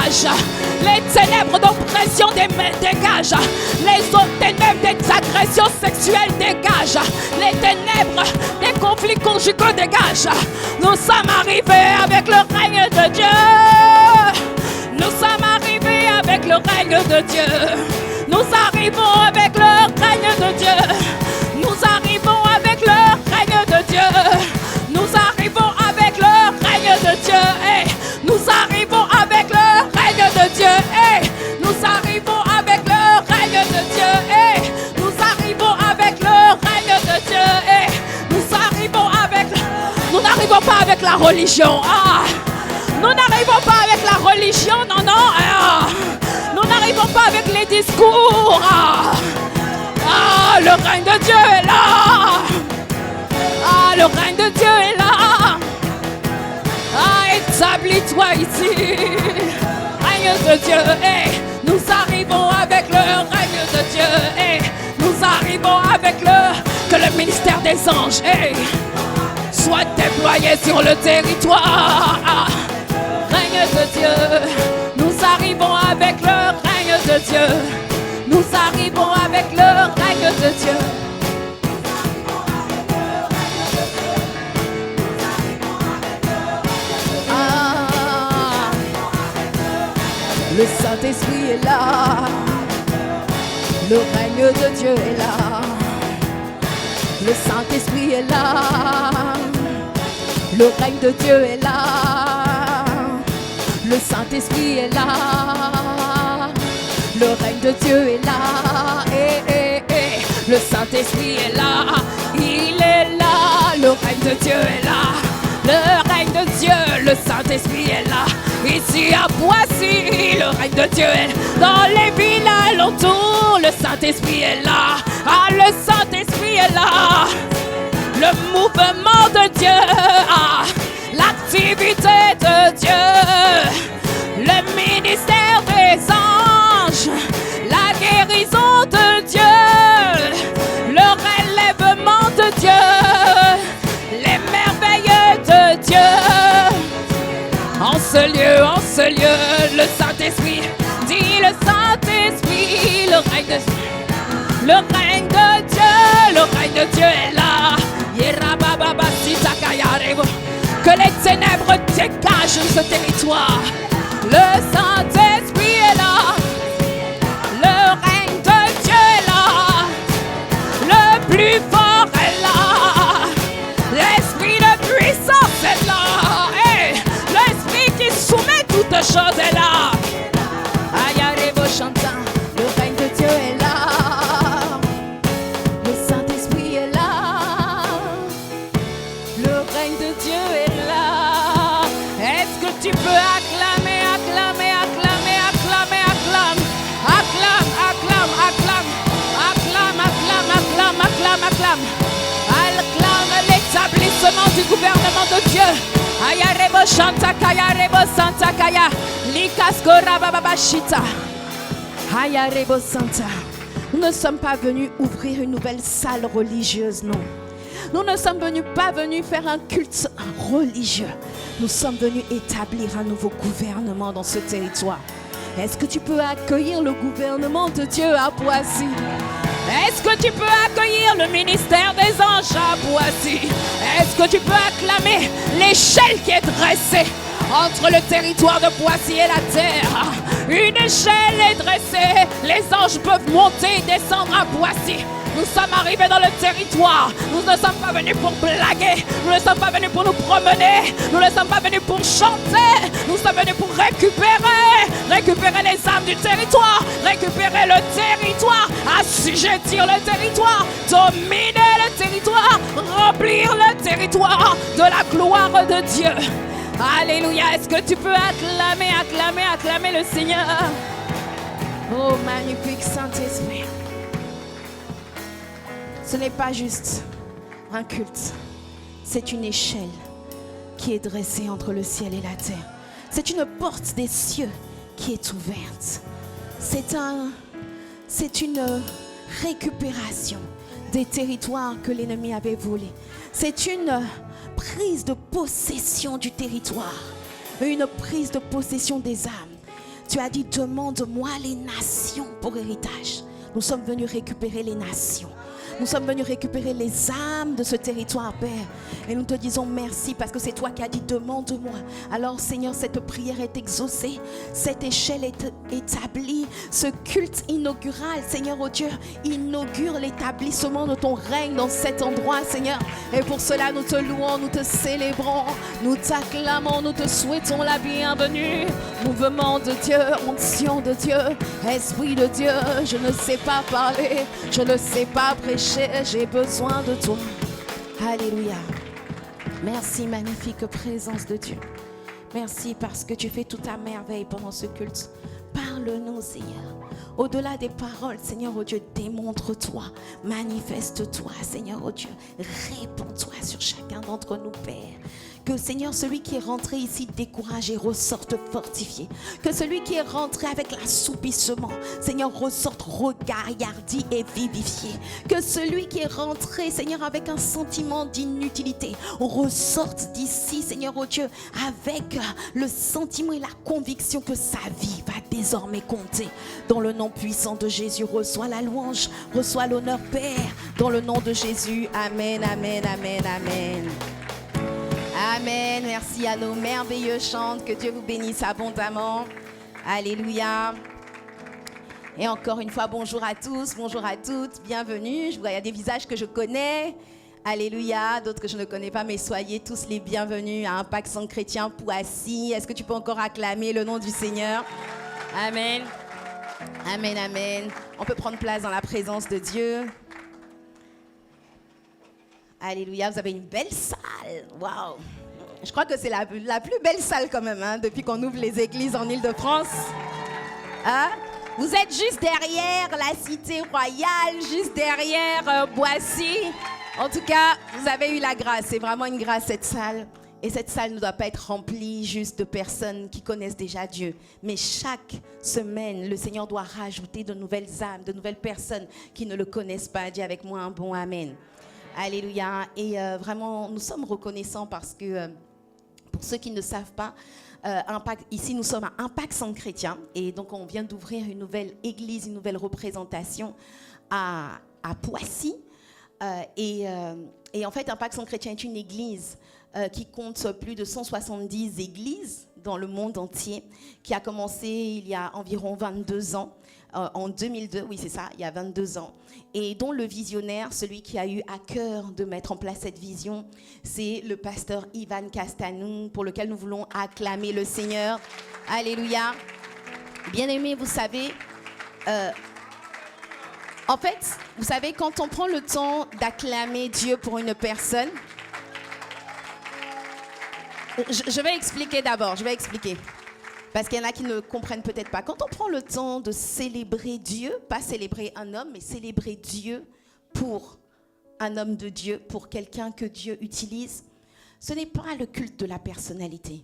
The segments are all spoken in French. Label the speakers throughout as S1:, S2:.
S1: dégage. Les ténèbres d'oppression dégage. Les autres ténèbres des agressions sexuelles dégage. Les ténèbres des conflits conjugaux dégage. Nous sommes arrivés avec le règne de Dieu. Nous sommes arrivés avec le règne de Dieu. Nous arrivons avec le règne de Dieu. Nous arrivons avec le règne de Dieu. Nous arrivons avec le règne de Dieu. Hey. Nous arrivons avec le règne de Dieu. Hey. Nous arrivons avec le règne de Dieu. Hey. Nous arrivons avec le règne de Dieu. Hey. Nous arrivons avec. Nous n'arrivons pas avec la religion. Ah. Nous n'arrivons pas avec la religion. Non, non. Ah. Nous n'arrivons pas avec les discours. Ah. Ah, le règne de Dieu est là. Ah, le règne de Dieu est là. Ah, établis-toi ici. Règne de Dieu. Hey, nous arrivons avec le règne de Dieu. Hey, nous arrivons avec que le ministère des anges soit déployé sur le territoire. Ah, règne de Dieu. Nous arrivons avec le règne de Dieu. Nous arrivons avec le règne de Dieu. Ah, le Saint-Esprit est là. Le règne de Dieu est là. Le Saint-Esprit est là. Le règne de Dieu est là. Le Saint-Esprit est là. Le règne de Dieu est là. Le Saint-Esprit est là. Il est là. Le règne de Dieu est là. Le règne de Dieu, le Saint-Esprit est là. Ici à Boissy, le règne de Dieu est là. Dans les villes alentours, le Saint-Esprit est là. Ah, le Saint-Esprit est là. Le mouvement de Dieu, ah, l'activité de Dieu, le ministère des anges, la guérison de Dieu, le relèvement de Dieu, les merveilles de Dieu. En ce lieu, le Saint-Esprit, dit le Saint-Esprit, le règne de Dieu, le règne de Dieu est là. Que les ténèbres dégagent ce territoire. Le Saint-Esprit est là. Le règne de Dieu est là. Le plus fort est là. L'esprit de puissance est là. Hey, l'esprit qui soumet toutes choses est là. Ayarebo chanta. Le règne de Dieu est là. Le Saint-Esprit est là. Le règne de Dieu est là. Est-ce que tu peux acclamer, acclamer, acclamer, acclamer, acclame, acclame, acclame, acclame, acclame, acclame, acclame, acclame, acclame, acclame l'établissement du gouvernement de Dieu. Ayarebo Shanta Kaya Rebo Santa Kaya Likaskora Bababashita. Ayarebo Santa. Nous ne sommes pas venus ouvrir une nouvelle salle religieuse, non. Nous ne sommes pas venus faire un culte religieux. Nous sommes venus établir un nouveau gouvernement dans ce territoire. Est-ce que tu peux accueillir le gouvernement de Dieu à Boissy? Est-ce que tu peux accueillir le ministère des anges à Boissy? Est-ce que tu peux acclamer l'échelle qui est dressée entre le territoire de Boissy et la terre? Une échelle est dressée. Les anges peuvent monter et descendre à Boissy. Nous sommes arrivés dans le territoire. Nous ne sommes pas venus pour blaguer. Nous ne sommes pas venus pour nous promener. Nous ne sommes pas venus pour chanter. Nous sommes venus pour récupérer les âmes du territoire, récupérer le territoire, assujettir le territoire, dominer le territoire, remplir le territoire de la gloire de Dieu. Alléluia. Est-ce que tu peux acclamer, acclamer, acclamer le Seigneur? Oh, magnifique Saint-Esprit. Ce n'est pas juste un culte, c'est une échelle qui est dressée entre le ciel et la terre. C'est une porte des cieux qui est ouverte. C'est une récupération des territoires que l'ennemi avait volés. C'est une prise de possession du territoire, une prise de possession des âmes. Tu as dit, demande-moi les nations pour héritage. Nous sommes venus récupérer les nations. Nous sommes venus récupérer les âmes de ce territoire, Père. Et nous te disons merci parce que c'est toi qui as dit demande-moi. Alors, Seigneur, cette prière est exaucée. Cette échelle est établie. Ce culte inaugural, Seigneur, oh Dieu, inaugure l'établissement de ton règne dans cet endroit, Seigneur. Et pour cela, nous te louons, nous te célébrons, nous t'acclamons, nous te souhaitons la bienvenue. Mouvement de Dieu, onction de Dieu, Esprit de Dieu, je ne sais pas parler, je ne sais pas prêcher. J'ai besoin de toi. Alléluia. Merci, magnifique présence de Dieu. Merci parce que tu fais tout à merveille pendant ce culte. Parle-nous, Seigneur. Au-delà des paroles, Seigneur, oh Dieu, démontre-toi. Manifeste-toi, Seigneur, oh Dieu. Répands-toi sur chacun d'entre nous, Père. Que, Seigneur, celui qui est rentré ici découragé ressorte fortifié. Que celui qui est rentré avec l'assoupissement, Seigneur, ressorte regardé et vivifié. Que celui qui est rentré, Seigneur, avec un sentiment d'inutilité, ressorte d'ici, Seigneur, oh Dieu, avec le sentiment et la conviction que sa vie va désormais compter. Dans le nom puissant de Jésus, reçois la louange, reçois l'honneur, Père. Dans le nom de Jésus, amen, amen, amen, amen. Amen, merci à nos merveilleux chants, que Dieu vous bénisse abondamment. Alléluia. Et encore une fois, bonjour à tous, bonjour à toutes, bienvenue. Je vois, il y a des visages que je connais. Alléluia, d'autres que je ne connais pas, mais soyez tous les bienvenus à Impact Centre Chrétien Poissy. Est-ce que tu peux encore acclamer le nom du Seigneur? Amen. Amen, amen. On peut prendre place dans la présence de Dieu. Alléluia, vous avez une belle salle. Waouh! Je crois que c'est la plus belle salle quand même, hein, depuis qu'on ouvre les églises en Île-de-France. Hein? Vous êtes juste derrière la cité royale, juste derrière Boissy. En tout cas, vous avez eu la grâce. C'est vraiment une grâce, cette salle. Et cette salle ne doit pas être remplie juste de personnes qui connaissent déjà Dieu. Mais chaque semaine, le Seigneur doit rajouter de nouvelles âmes, de nouvelles personnes qui ne le connaissent pas. Dis avec moi un bon amen. Alléluia. Et vraiment, nous sommes reconnaissants parce que, pour ceux qui ne savent pas, ici nous sommes à Impact Centre Chrétien. Et donc, on vient d'ouvrir une nouvelle église, une nouvelle représentation à Poissy. Et en fait, Impact Centre Chrétien est une église qui compte plus de 170 églises dans le monde entier, qui a commencé il y a environ 22 ans. En 2002, oui c'est ça, il y a 22 ans, et dont le visionnaire, celui qui a eu à cœur de mettre en place cette vision, c'est le pasteur Ivan Castanou, pour lequel nous voulons acclamer le Seigneur. Alléluia. Bien-aimés, vous savez, en fait, vous savez, quand on prend le temps d'acclamer Dieu pour une personne, je vais expliquer d'abord, Parce qu'il y en a qui ne comprennent peut-être pas. Quand on prend le temps de célébrer Dieu, pas célébrer un homme, mais célébrer Dieu pour un homme de Dieu, pour quelqu'un que Dieu utilise, ce n'est pas le culte de la personnalité.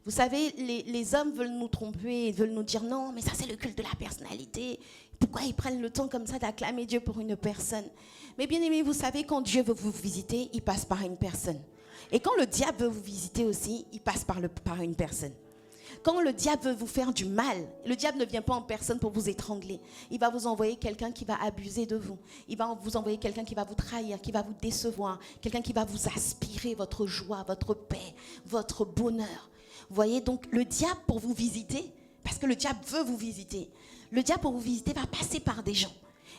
S1: Vous savez, les hommes veulent nous tromper, veulent nous dire non, mais ça c'est le culte de la personnalité. Pourquoi ils prennent le temps comme ça d'acclamer Dieu pour une personne? Mais bien aimé, vous savez, quand Dieu veut vous visiter, il passe par une personne. Et quand le diable veut vous visiter aussi, il passe par une personne. Quand le diable veut vous faire du mal, le diable ne vient pas en personne pour vous étrangler. Il va vous envoyer quelqu'un qui va abuser de vous. Il va vous envoyer quelqu'un qui va vous trahir, qui va vous décevoir, quelqu'un qui va vous aspirer votre joie, votre paix, votre bonheur. Vous voyez, donc le diable pour vous visiter, parce que le diable veut vous visiter, le diable pour vous visiter va passer par des gens.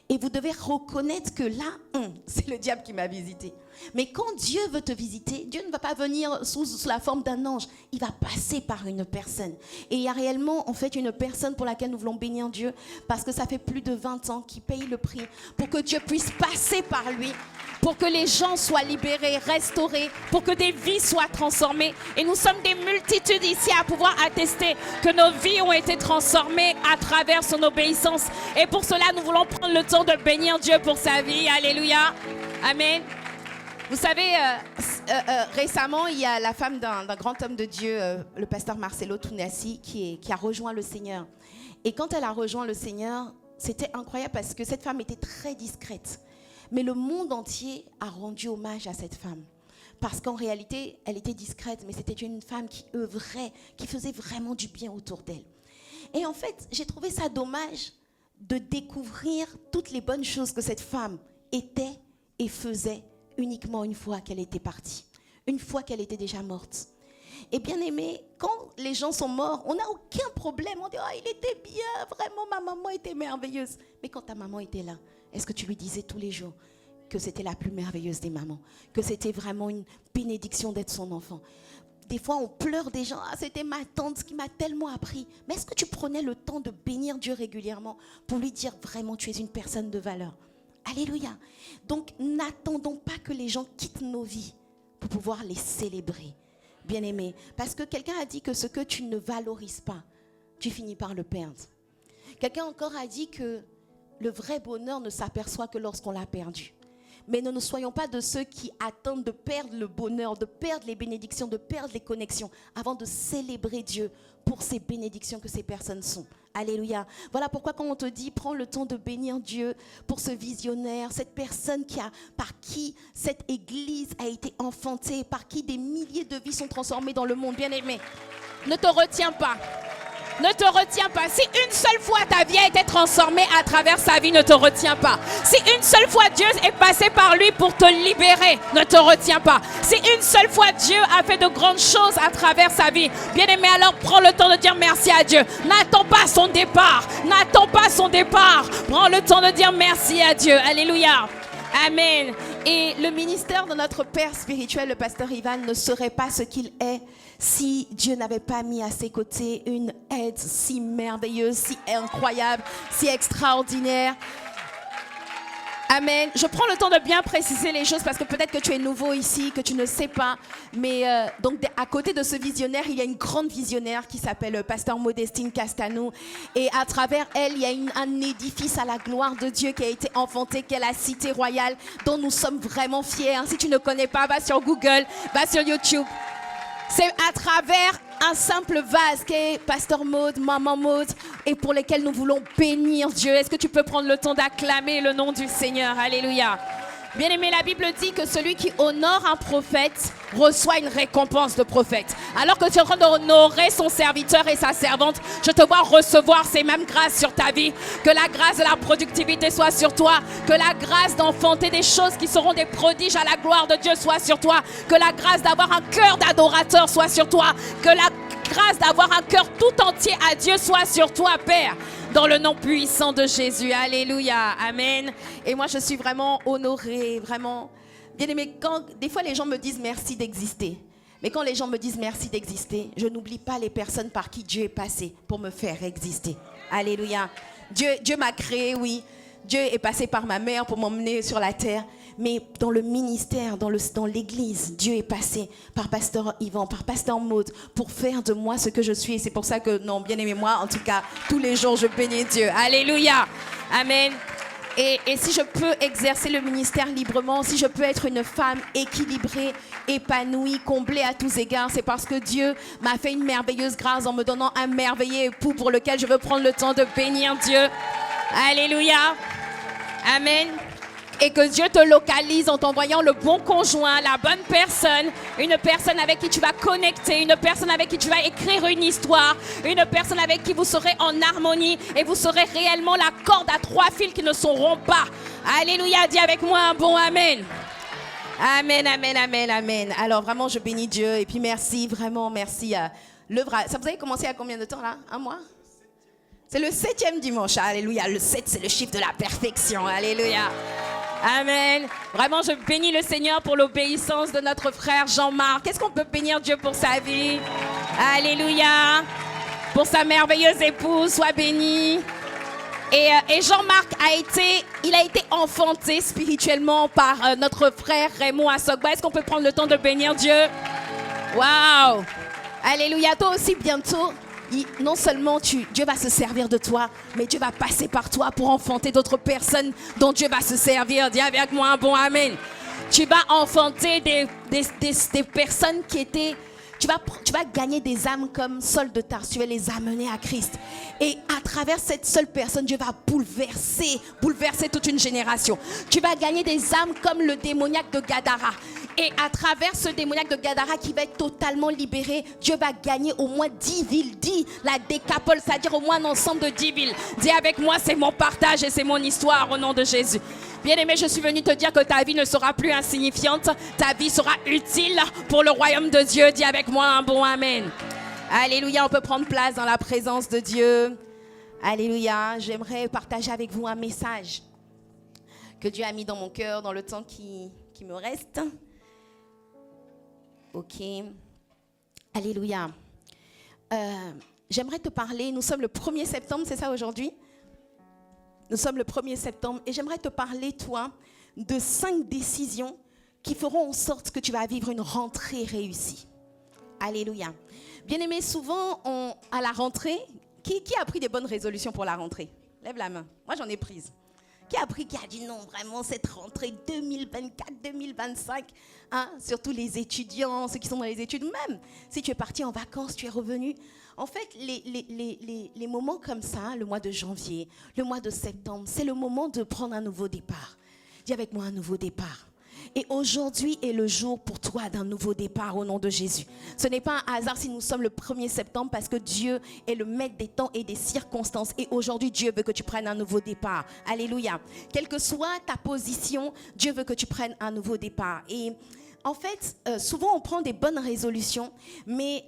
S1: Et vous devez reconnaître que là, c'est le diable qui m'a visité. Mais quand Dieu veut te visiter, Dieu ne va pas venir sous la forme d'un ange. Il va passer par une personne. Et il y a réellement, en fait, une personne pour laquelle nous voulons bénir Dieu, parce que ça fait plus de 20 ans qu'il paye le prix pour que Dieu puisse passer par lui, pour que les gens soient libérés, restaurés, pour que des vies soient transformées. Et nous sommes des multitudes ici à pouvoir attester que nos vies ont été transformées à travers son obéissance. Et pour cela, nous voulons prendre le temps de bénir Dieu pour sa vie. Alléluia. Amen. Vous savez, récemment, il y a la femme d'un grand homme de Dieu, le pasteur Marcelo Tounassi, qui a rejoint le Seigneur. Et quand elle a rejoint le Seigneur, c'était incroyable parce que cette femme était très discrète. Mais le monde entier a rendu hommage à cette femme. Parce qu'en réalité, elle était discrète, mais c'était une femme qui œuvrait, qui faisait vraiment du bien autour d'elle.
S2: Et en fait, j'ai trouvé ça dommage de découvrir toutes les bonnes choses que cette femme était et faisait uniquement une fois qu'elle était partie, une fois qu'elle était déjà morte. Et bien aimé, quand les gens sont morts, on n'a aucun problème. On dit, oh, il était bien, vraiment, ma maman était merveilleuse. Mais quand ta maman était là, est-ce que tu lui disais tous les jours que c'était la plus merveilleuse des mamans, que c'était vraiment une bénédiction d'être son enfant? Des fois, on pleure des gens. Ah, c'était ma tante qui m'a tellement appris. Mais est-ce que tu prenais le temps de bénir Dieu régulièrement pour lui dire vraiment tu es une personne de valeur? Alléluia. Donc, n'attendons pas que les gens quittent nos vies pour pouvoir les célébrer. Bien-aimé, parce que quelqu'un a dit que ce que tu ne valorises pas, tu finis par le perdre. Quelqu'un encore a dit que le vrai bonheur ne s'aperçoit que lorsqu'on l'a perdu. Mais ne soyons pas de ceux qui attendent de perdre le bonheur, de perdre les bénédictions, de perdre les connexions avant de célébrer Dieu pour ces bénédictions que ces personnes sont. Alléluia. Voilà pourquoi quand on te dit, prends le temps de bénir Dieu pour ce visionnaire, cette personne par qui cette église a été enfantée, par qui des milliers de vies sont transformées dans le monde. Bien-aimé, ne te retiens pas. Ne te retiens pas. Si une seule fois ta vie a été transformée à travers sa vie, ne te retiens pas. Si une seule fois Dieu est passé par lui pour te libérer, ne te retiens pas. Si une seule fois Dieu a fait de grandes choses à travers sa vie, bien aimé, alors prends le temps de dire merci à Dieu. N'attends pas son départ. N'attends pas son départ. Prends le temps de dire merci à Dieu. Alléluia. Amen. Et le ministère de notre Père spirituel, le pasteur Ivan, ne serait pas ce qu'il est si Dieu n'avait pas mis à ses côtés une aide si merveilleuse, si incroyable, si extraordinaire. Amen. Je prends le temps de bien préciser les choses parce que peut-être que tu es nouveau ici, que tu ne sais pas. Mais donc à côté de ce visionnaire, il y a une grande visionnaire qui s'appelle Pasteur Modestine Castanou. Et à travers elle, il y a un édifice à la gloire de Dieu qui a été enfanté, qui est la Cité Royale, dont nous sommes vraiment fiers. Si tu ne connais pas, va sur Google, va sur YouTube. C'est à travers un simple vase qu'est Pasteur Maud, Maman Maud, et pour lesquels nous voulons bénir Dieu. Est-ce que tu peux prendre le temps d'acclamer le nom du Seigneur? Alléluia. Bien aimé, la Bible dit que celui qui honore un prophète reçoit une récompense de prophète. Alors que tu es en train d'honorer son serviteur et sa servante, je te vois recevoir ces mêmes grâces sur ta vie. Que la grâce de la productivité soit sur toi. Que la grâce d'enfanter des choses qui seront des prodiges à la gloire de Dieu soit sur toi. Que la grâce d'avoir un cœur d'adorateur soit sur toi. Que la grâce d'avoir un cœur tout entier à Dieu soit sur toi, Père. Dans le nom puissant de Jésus. Alléluia. Amen. Et moi, je suis vraiment honorée, vraiment. Bien aimé, quand des fois les gens me disent merci d'exister. Mais quand les gens me disent merci d'exister, je n'oublie pas les personnes par qui Dieu est passé pour me faire exister. Alléluia. Dieu m'a créé, oui. Dieu est passé par ma mère pour m'emmener sur la terre. Mais dans le ministère, dans l'église, Dieu est passé par Pasteur Yvan, par Pasteur Maud, pour faire de moi ce que je suis. Et c'est pour ça que, non, bien aimé, moi, en tout cas, tous les jours, je bénis Dieu. Alléluia. Amen. Et si je peux exercer le ministère librement, si je peux être une femme équilibrée, épanouie, comblée à tous égards, c'est parce que Dieu m'a fait une merveilleuse grâce en me donnant un merveilleux époux pour lequel je veux prendre le temps de bénir Dieu. Alléluia. Amen. Et que Dieu te localise en t'envoyant le bon conjoint, la bonne personne, une personne avec qui tu vas connecter, une personne avec qui tu vas écrire une histoire, une personne avec qui vous serez en harmonie et vous serez réellement la corde à 3 fils qui ne s'auront pas. Alléluia, dis avec moi un bon amen. Amen, amen, amen, amen. Alors vraiment, je bénis Dieu et puis merci, vraiment merci. Ça vous avez commencé à combien de temps là? 1 mois? C'est le 7e dimanche. Alléluia, le 7 c'est le chiffre de la perfection. Alléluia. Amen. Vraiment, je bénis le Seigneur pour l'obéissance de notre frère Jean-Marc. Qu'est-ce qu'on peut bénir Dieu pour sa vie? Alléluia. Pour sa merveilleuse épouse, sois béni. Et Jean-Marc a été enfanté spirituellement par notre frère Raymond Assogba. Est-ce qu'on peut prendre le temps de bénir Dieu? Waouh. Alléluia. Toi aussi, bientôt. Non seulement Dieu va se servir de toi, mais Dieu va passer par toi pour enfanter d'autres personnes dont Dieu va se servir. Dis avec moi un bon amen. Tu vas enfanter des personnes qui étaient... Tu vas gagner des âmes comme Saul de Tarse. Tu vas les amener à Christ. Et à travers cette seule personne, Dieu va bouleverser toute une génération. Tu vas gagner des âmes comme le démoniaque de Gadara. Et à travers ce démoniaque de Gadara qui va être totalement libéré, Dieu va gagner au moins 10 villes. 10, la décapole, c'est-à-dire au moins un ensemble de 10 villes. Dis avec moi, c'est mon partage et c'est mon histoire au nom de Jésus. Bien-aimé, je suis venue te dire que ta vie ne sera plus insignifiante. Ta vie sera utile pour le royaume de Dieu. Dis avec moi un bon amen. Alléluia, on peut prendre place dans la présence de Dieu. Alléluia, j'aimerais partager avec vous un message que Dieu a mis dans mon cœur dans le temps qui me reste. Ok. Alléluia. J'aimerais te parler, nous sommes le 1er septembre, c'est ça aujourd'hui ? Nous sommes le 1er septembre et j'aimerais te parler, toi, de 5 décisions qui feront en sorte que tu vas vivre une rentrée réussie. Alléluia. Bien-aimé, souvent, à la rentrée, qui a pris des bonnes résolutions pour la rentrée ? Lève la main. Moi, j'en ai prise. Qui a dit non, vraiment, cette rentrée 2024-2025, hein, surtout les étudiants, ceux qui sont dans les études, même si tu es parti en vacances, tu es revenu. En fait, les moments comme ça, le mois de janvier, le mois de septembre, c'est le moment de prendre un nouveau départ. Dis avec moi un nouveau départ. Et aujourd'hui est le jour pour toi d'un nouveau départ au nom de Jésus. Ce n'est pas un hasard si nous sommes le 1er septembre parce que Dieu est le maître des temps et des circonstances. Et aujourd'hui, Dieu veut que tu prennes un nouveau départ. Alléluia. Quelle que soit ta position, Dieu veut que tu prennes un nouveau départ. Et en fait, souvent on prend des bonnes résolutions, mais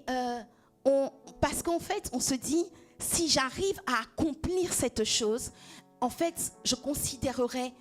S2: parce qu'en fait, on se dit, si j'arrive à accomplir cette chose, en fait, je considérerai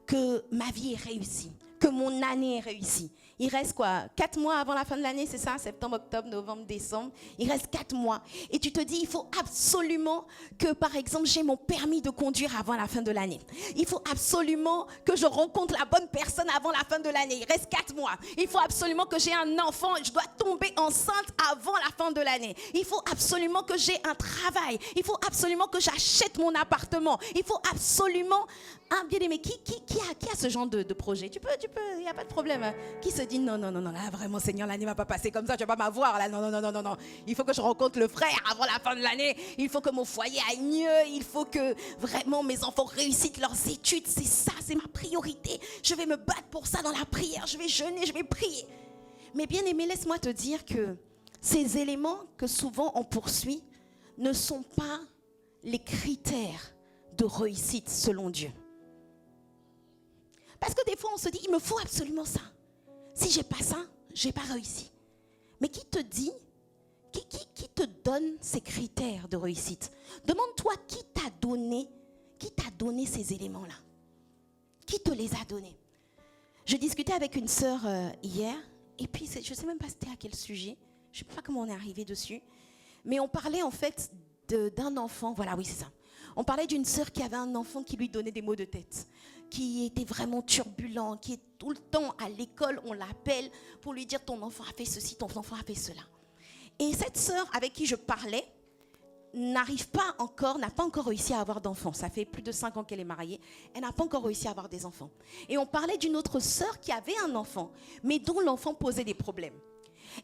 S2: que ma vie est réussie. Que mon année est réussie. Il reste quoi ? 4 mois avant la fin de l'année, c'est ça ? Septembre, octobre, novembre, décembre. Il reste 4 mois. Et tu te dis, il faut absolument que, par exemple, j'ai mon permis de conduire avant la fin de l'année. Il faut absolument que je rencontre la bonne personne avant la fin de l'année. Il reste 4 mois. Il faut absolument que j'ai un enfant. Je dois tomber enceinte avant la fin de l'année. Il faut absolument que j'ai un travail. Il faut absolument que j'achète mon appartement. Il faut absolument... Ah, bien aimé, qui a ce genre de projet ? Tu peux, il n'y a pas de problème. Hein. Qui se dit non, là vraiment Seigneur, l'année ne va pas passer comme ça, tu ne vas pas m'avoir là, non. Il faut que je rencontre le frère avant la fin de l'année, il faut que mon foyer aille mieux, il faut que vraiment mes enfants réussissent leurs études, c'est ça, c'est ma priorité. Je vais me battre pour ça dans la prière, je vais jeûner, je vais prier. Mais bien aimé, laisse-moi te dire que ces éléments que souvent on poursuit ne sont pas les critères de réussite selon Dieu. Parce que des fois, on se dit, il me faut absolument ça. Si je n'ai pas ça, je n'ai pas réussi. Mais qui te dit, qui te donne ces critères de réussite ? Demande-toi qui t'a donné ces éléments-là. Qui te les a donnés ? Je discutais avec une sœur hier, et puis je ne sais même pas c'était à quel sujet, je ne sais pas comment on est arrivé dessus, mais on parlait en fait d'un enfant, voilà, oui c'est ça. On parlait d'une sœur qui avait un enfant qui lui donnait des maux de tête, qui était vraiment turbulent, qui est tout le temps à l'école, on l'appelle pour lui dire ton enfant a fait ceci, ton enfant a fait cela. Et cette sœur avec qui je parlais n'a pas encore réussi à avoir d'enfants. Ça fait plus de 5 ans qu'elle est mariée, elle n'a pas encore réussi à avoir des enfants. Et on parlait d'une autre sœur qui avait un enfant, mais dont l'enfant posait des problèmes.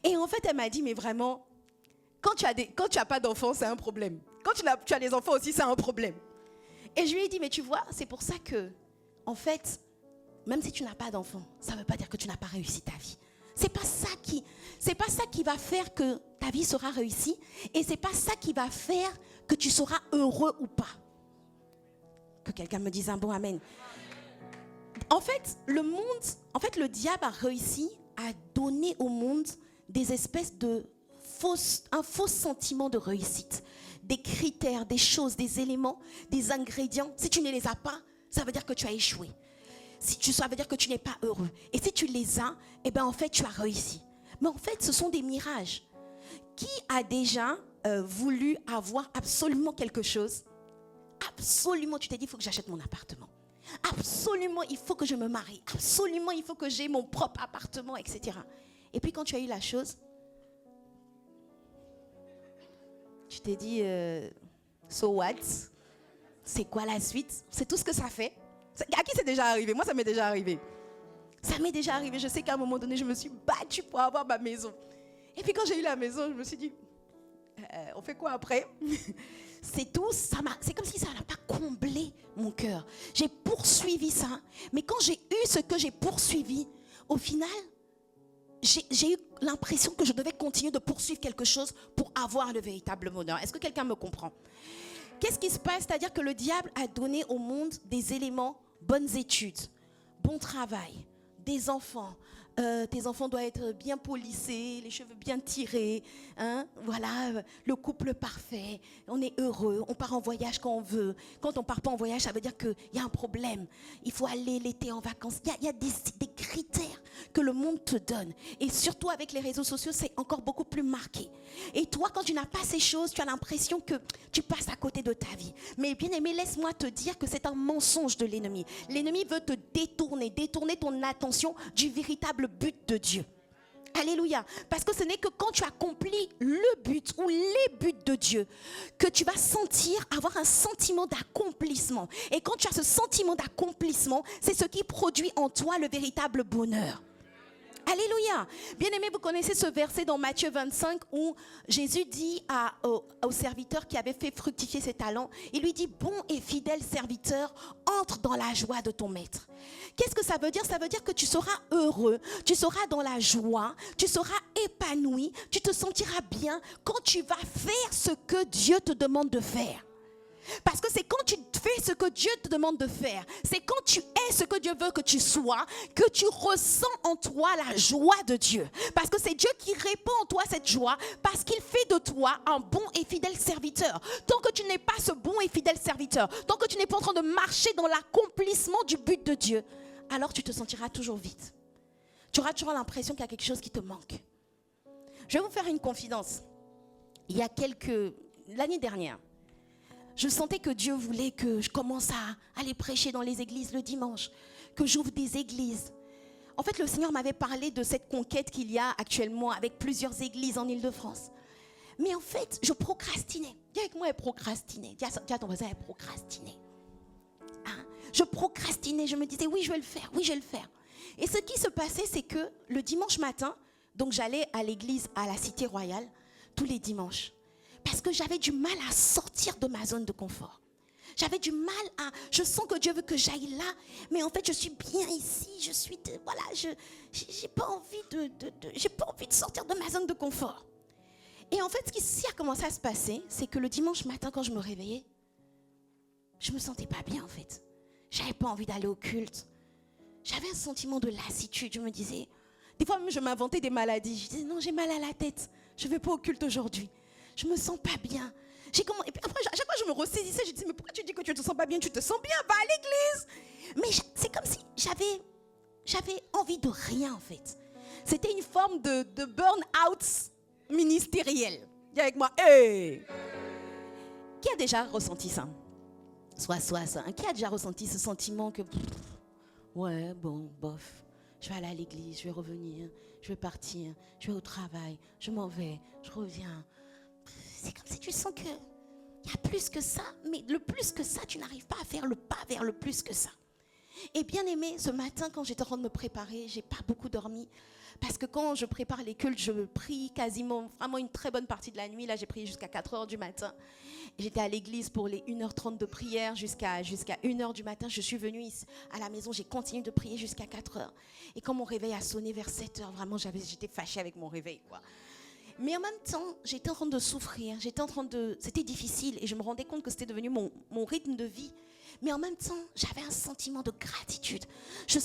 S2: Et en fait, elle m'a dit, mais vraiment, quand tu as pas d'enfants, c'est un problème. Quand tu as des enfants aussi, c'est un problème. Et je lui ai dit, mais tu vois, c'est pour ça que, en fait, même si tu n'as pas d'enfant, ça ne veut pas dire que tu n'as pas réussi ta vie. C'est pas ça qui va faire que ta vie sera réussie, et c'est pas ça qui va faire que tu seras heureux ou pas. Que quelqu'un me dise un bon amen. En fait, le diable a réussi à donner au monde des espèces un faux sentiment de réussite, des critères, des choses, des éléments, des ingrédients. Si tu ne les as pas, ça veut dire que tu as échoué. Ça veut dire que tu n'es pas heureux. Et si tu les as, en fait, tu as réussi. Mais en fait, ce sont des mirages. Qui a déjà voulu avoir absolument quelque chose ? Absolument, tu t'es dit, il faut que j'achète mon appartement. Absolument, il faut que je me marie. Absolument, il faut que j'ai mon propre appartement, etc. Et puis quand tu as eu la chose, tu t'es dit, so what ? C'est quoi la suite ? C'est tout ce que ça fait. À qui c'est déjà arrivé ? Moi, ça m'est déjà arrivé. Ça m'est déjà arrivé. Je sais qu'à un moment donné, je me suis battue pour avoir ma maison. Et puis quand j'ai eu la maison, je me suis dit, on fait quoi après ? C'est tout. C'est comme si ça n'a pas comblé mon cœur. J'ai poursuivi ça. Mais quand j'ai eu ce que j'ai poursuivi, au final, j'ai eu l'impression que je devais continuer de poursuivre quelque chose pour avoir le véritable bonheur. Est-ce que quelqu'un me comprend? Qu'est-ce qui se passe? C'est-à-dire que le diable a donné au monde des éléments, bonnes études, bon travail, des enfants. Tes enfants doivent être bien polissés, les cheveux bien tirés, hein? Voilà, le couple parfait, on est heureux, on part en voyage quand on veut. Quand on ne part pas en voyage, ça veut dire qu'il y a un problème. Il faut aller l'été en vacances. Il y a des critères que le monde te donne. Et surtout avec les réseaux sociaux, c'est encore beaucoup plus marqué. Et toi, quand tu n'as pas ces choses, tu as l'impression que tu passes à côté de ta vie. Mais bien aimé, laisse-moi te dire que c'est un mensonge de l'ennemi. L'ennemi veut te détourner ton attention du véritable but de Dieu. Alléluia. Parce que ce n'est que quand tu accomplis le but ou les buts de Dieu que tu vas avoir un sentiment d'accomplissement. Et quand tu as ce sentiment d'accomplissement, c'est ce qui produit en toi le véritable bonheur. Alléluia. Bien-aimé, vous connaissez ce verset dans Matthieu 25 où Jésus dit au serviteur qui avait fait fructifier ses talents, il lui dit, bon et fidèle serviteur, entre dans la joie de ton maître. Qu'est-ce que ça veut dire? Ça veut dire que tu seras heureux, tu seras dans la joie, tu seras épanoui, tu te sentiras bien quand tu vas faire ce que Dieu te demande de faire. Parce que c'est quand tu fais ce que Dieu te demande de faire, c'est quand tu es ce que Dieu veut que tu sois, que tu ressens en toi la joie de Dieu. Parce que c'est Dieu qui répand en toi cette joie, parce qu'il fait de toi un bon et fidèle serviteur. Tant que tu n'es pas ce bon et fidèle serviteur, tant que tu n'es pas en train de marcher dans l'accomplissement du but de Dieu, alors tu te sentiras toujours vide. Tu auras toujours l'impression qu'il y a quelque chose qui te manque. Je vais vous faire une confidence. L'année dernière, je sentais que Dieu voulait que je commence à aller prêcher dans les églises le dimanche, que j'ouvre des églises. En fait, le Seigneur m'avait parlé de cette conquête qu'il y a actuellement avec plusieurs églises en Île-de-France. Mais en fait, je procrastinais. Dis avec moi, elle procrastinait. Dis à ton voisin, elle procrastinait. Hein? Je procrastinais, je me disais, oui, je vais le faire, oui, je vais le faire. Et ce qui se passait, c'est que le dimanche matin, donc j'allais à l'église à la Cité Royale tous les dimanches. Parce que j'avais du mal à sortir de ma zone de confort. J'avais du mal je sens que Dieu veut que j'aille là, mais en fait je suis bien ici, j'ai pas envie de sortir de ma zone de confort. Et en fait ce qui a commencé à se passer, c'est que le dimanche matin quand je me réveillais, je me sentais pas bien en fait. J'avais pas envie d'aller au culte. J'avais un sentiment de lassitude, je me disais, des fois même je m'inventais des maladies. Je disais non, j'ai mal à la tête, je vais pas au culte aujourd'hui. Je me sens pas bien. Et puis après, à chaque fois, je me ressaisissais. Je disais, mais pourquoi tu dis que tu te sens pas bien? Tu te sens bien, va à l'église. Mais c'est comme si j'avais envie de rien, en fait. C'était une forme de burn-out ministériel. Dis avec moi, hey! Qui a déjà ressenti ça? Soit ça. Qui a déjà ressenti ce sentiment que, ouais, bon, bof. Je vais aller à l'église, je vais revenir, je vais partir, je vais au travail, je m'en vais, je reviens. C'est comme si tu sens qu'il y a plus que ça, mais le plus que ça, tu n'arrives pas à faire le pas vers le plus que ça. Et bien aimé, ce matin, quand j'étais en train de me préparer, j'ai pas beaucoup dormi. Parce que quand je prépare les cultes, je prie quasiment, vraiment une très bonne partie de la nuit. Là, j'ai prié jusqu'à 4h du matin. J'étais à l'église pour les 1h30 de prière jusqu'à 1h du matin. Je suis venue ici à la maison, j'ai continué de prier jusqu'à 4h. Et quand mon réveil a sonné vers 7h, vraiment, j'étais fâchée avec mon réveil, quoi. Mais en même temps, j'étais en train de souffrir, c'était difficile et je me rendais compte que c'était devenu mon rythme de vie. Mais en même temps, j'avais un sentiment de gratitude. Je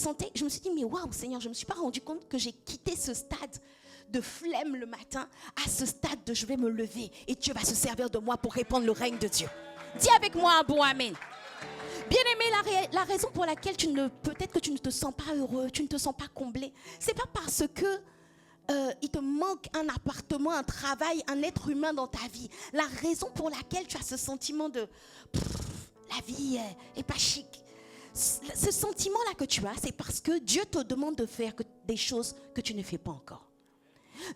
S2: me suis dit, mais waouh Seigneur, je ne me suis pas rendu compte que j'ai quitté ce stade de flemme le matin à ce stade de je vais me lever et Dieu va se servir de moi pour répandre le règne de Dieu. Dis avec moi un bon amen. Bien-aimé, la raison pour laquelle peut-être que tu ne te sens pas heureux, tu ne te sens pas comblé, c'est pas parce que il te manque un appartement, un travail, un être humain dans ta vie. La raison pour laquelle tu as ce sentiment de la vie est pas chic. Ce sentiment-là que tu as, c'est parce que Dieu te demande de faire des choses que tu ne fais pas encore.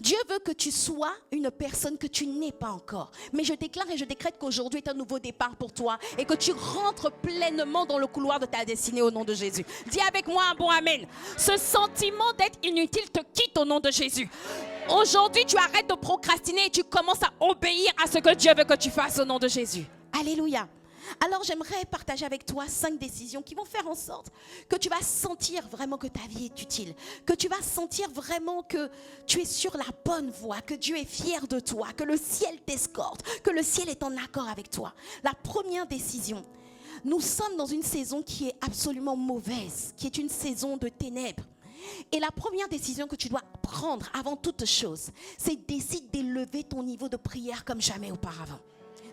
S2: Dieu veut que tu sois une personne que tu n'es pas encore. Mais je déclare et je décrète qu'aujourd'hui est un nouveau départ pour toi et que tu rentres pleinement dans le couloir de ta destinée au nom de Jésus. Dis avec moi un bon amen. Ce sentiment d'être inutile te quitte au nom de Jésus. Aujourd'hui, tu arrêtes de procrastiner et tu commences à obéir à ce que Dieu veut que tu fasses au nom de Jésus. Alléluia. Alors j'aimerais partager avec toi 5 décisions qui vont faire en sorte que tu vas sentir vraiment que ta vie est utile, que tu vas sentir vraiment que tu es sur la bonne voie, que Dieu est fier de toi, que le ciel t'escorte, que le ciel est en accord avec toi. La première décision, nous sommes dans une saison qui est absolument mauvaise, qui est une saison de ténèbres. Et la première décision que tu dois prendre avant toute chose, c'est décide d'élever ton niveau de prière comme jamais auparavant.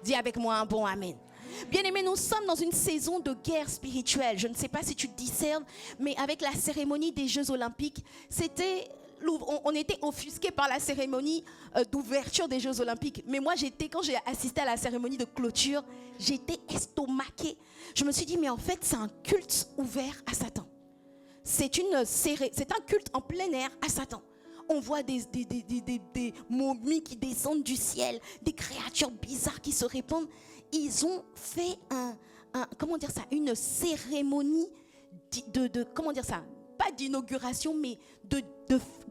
S2: Dis avec moi un bon amen. Bien-aimés, nous sommes dans une saison de guerre spirituelle. Je ne sais pas si tu discernes, mais avec la cérémonie des Jeux Olympiques, on était offusqués par la cérémonie d'ouverture des Jeux Olympiques. Mais moi, quand j'ai assisté à la cérémonie de clôture, j'étais estomaquée. Je me suis dit, mais en fait, c'est un culte ouvert à Satan. C'est un culte en plein air à Satan. On voit des momies qui descendent du ciel, des créatures bizarres qui se répandent. Ils ont fait une cérémonie pas d'inauguration, mais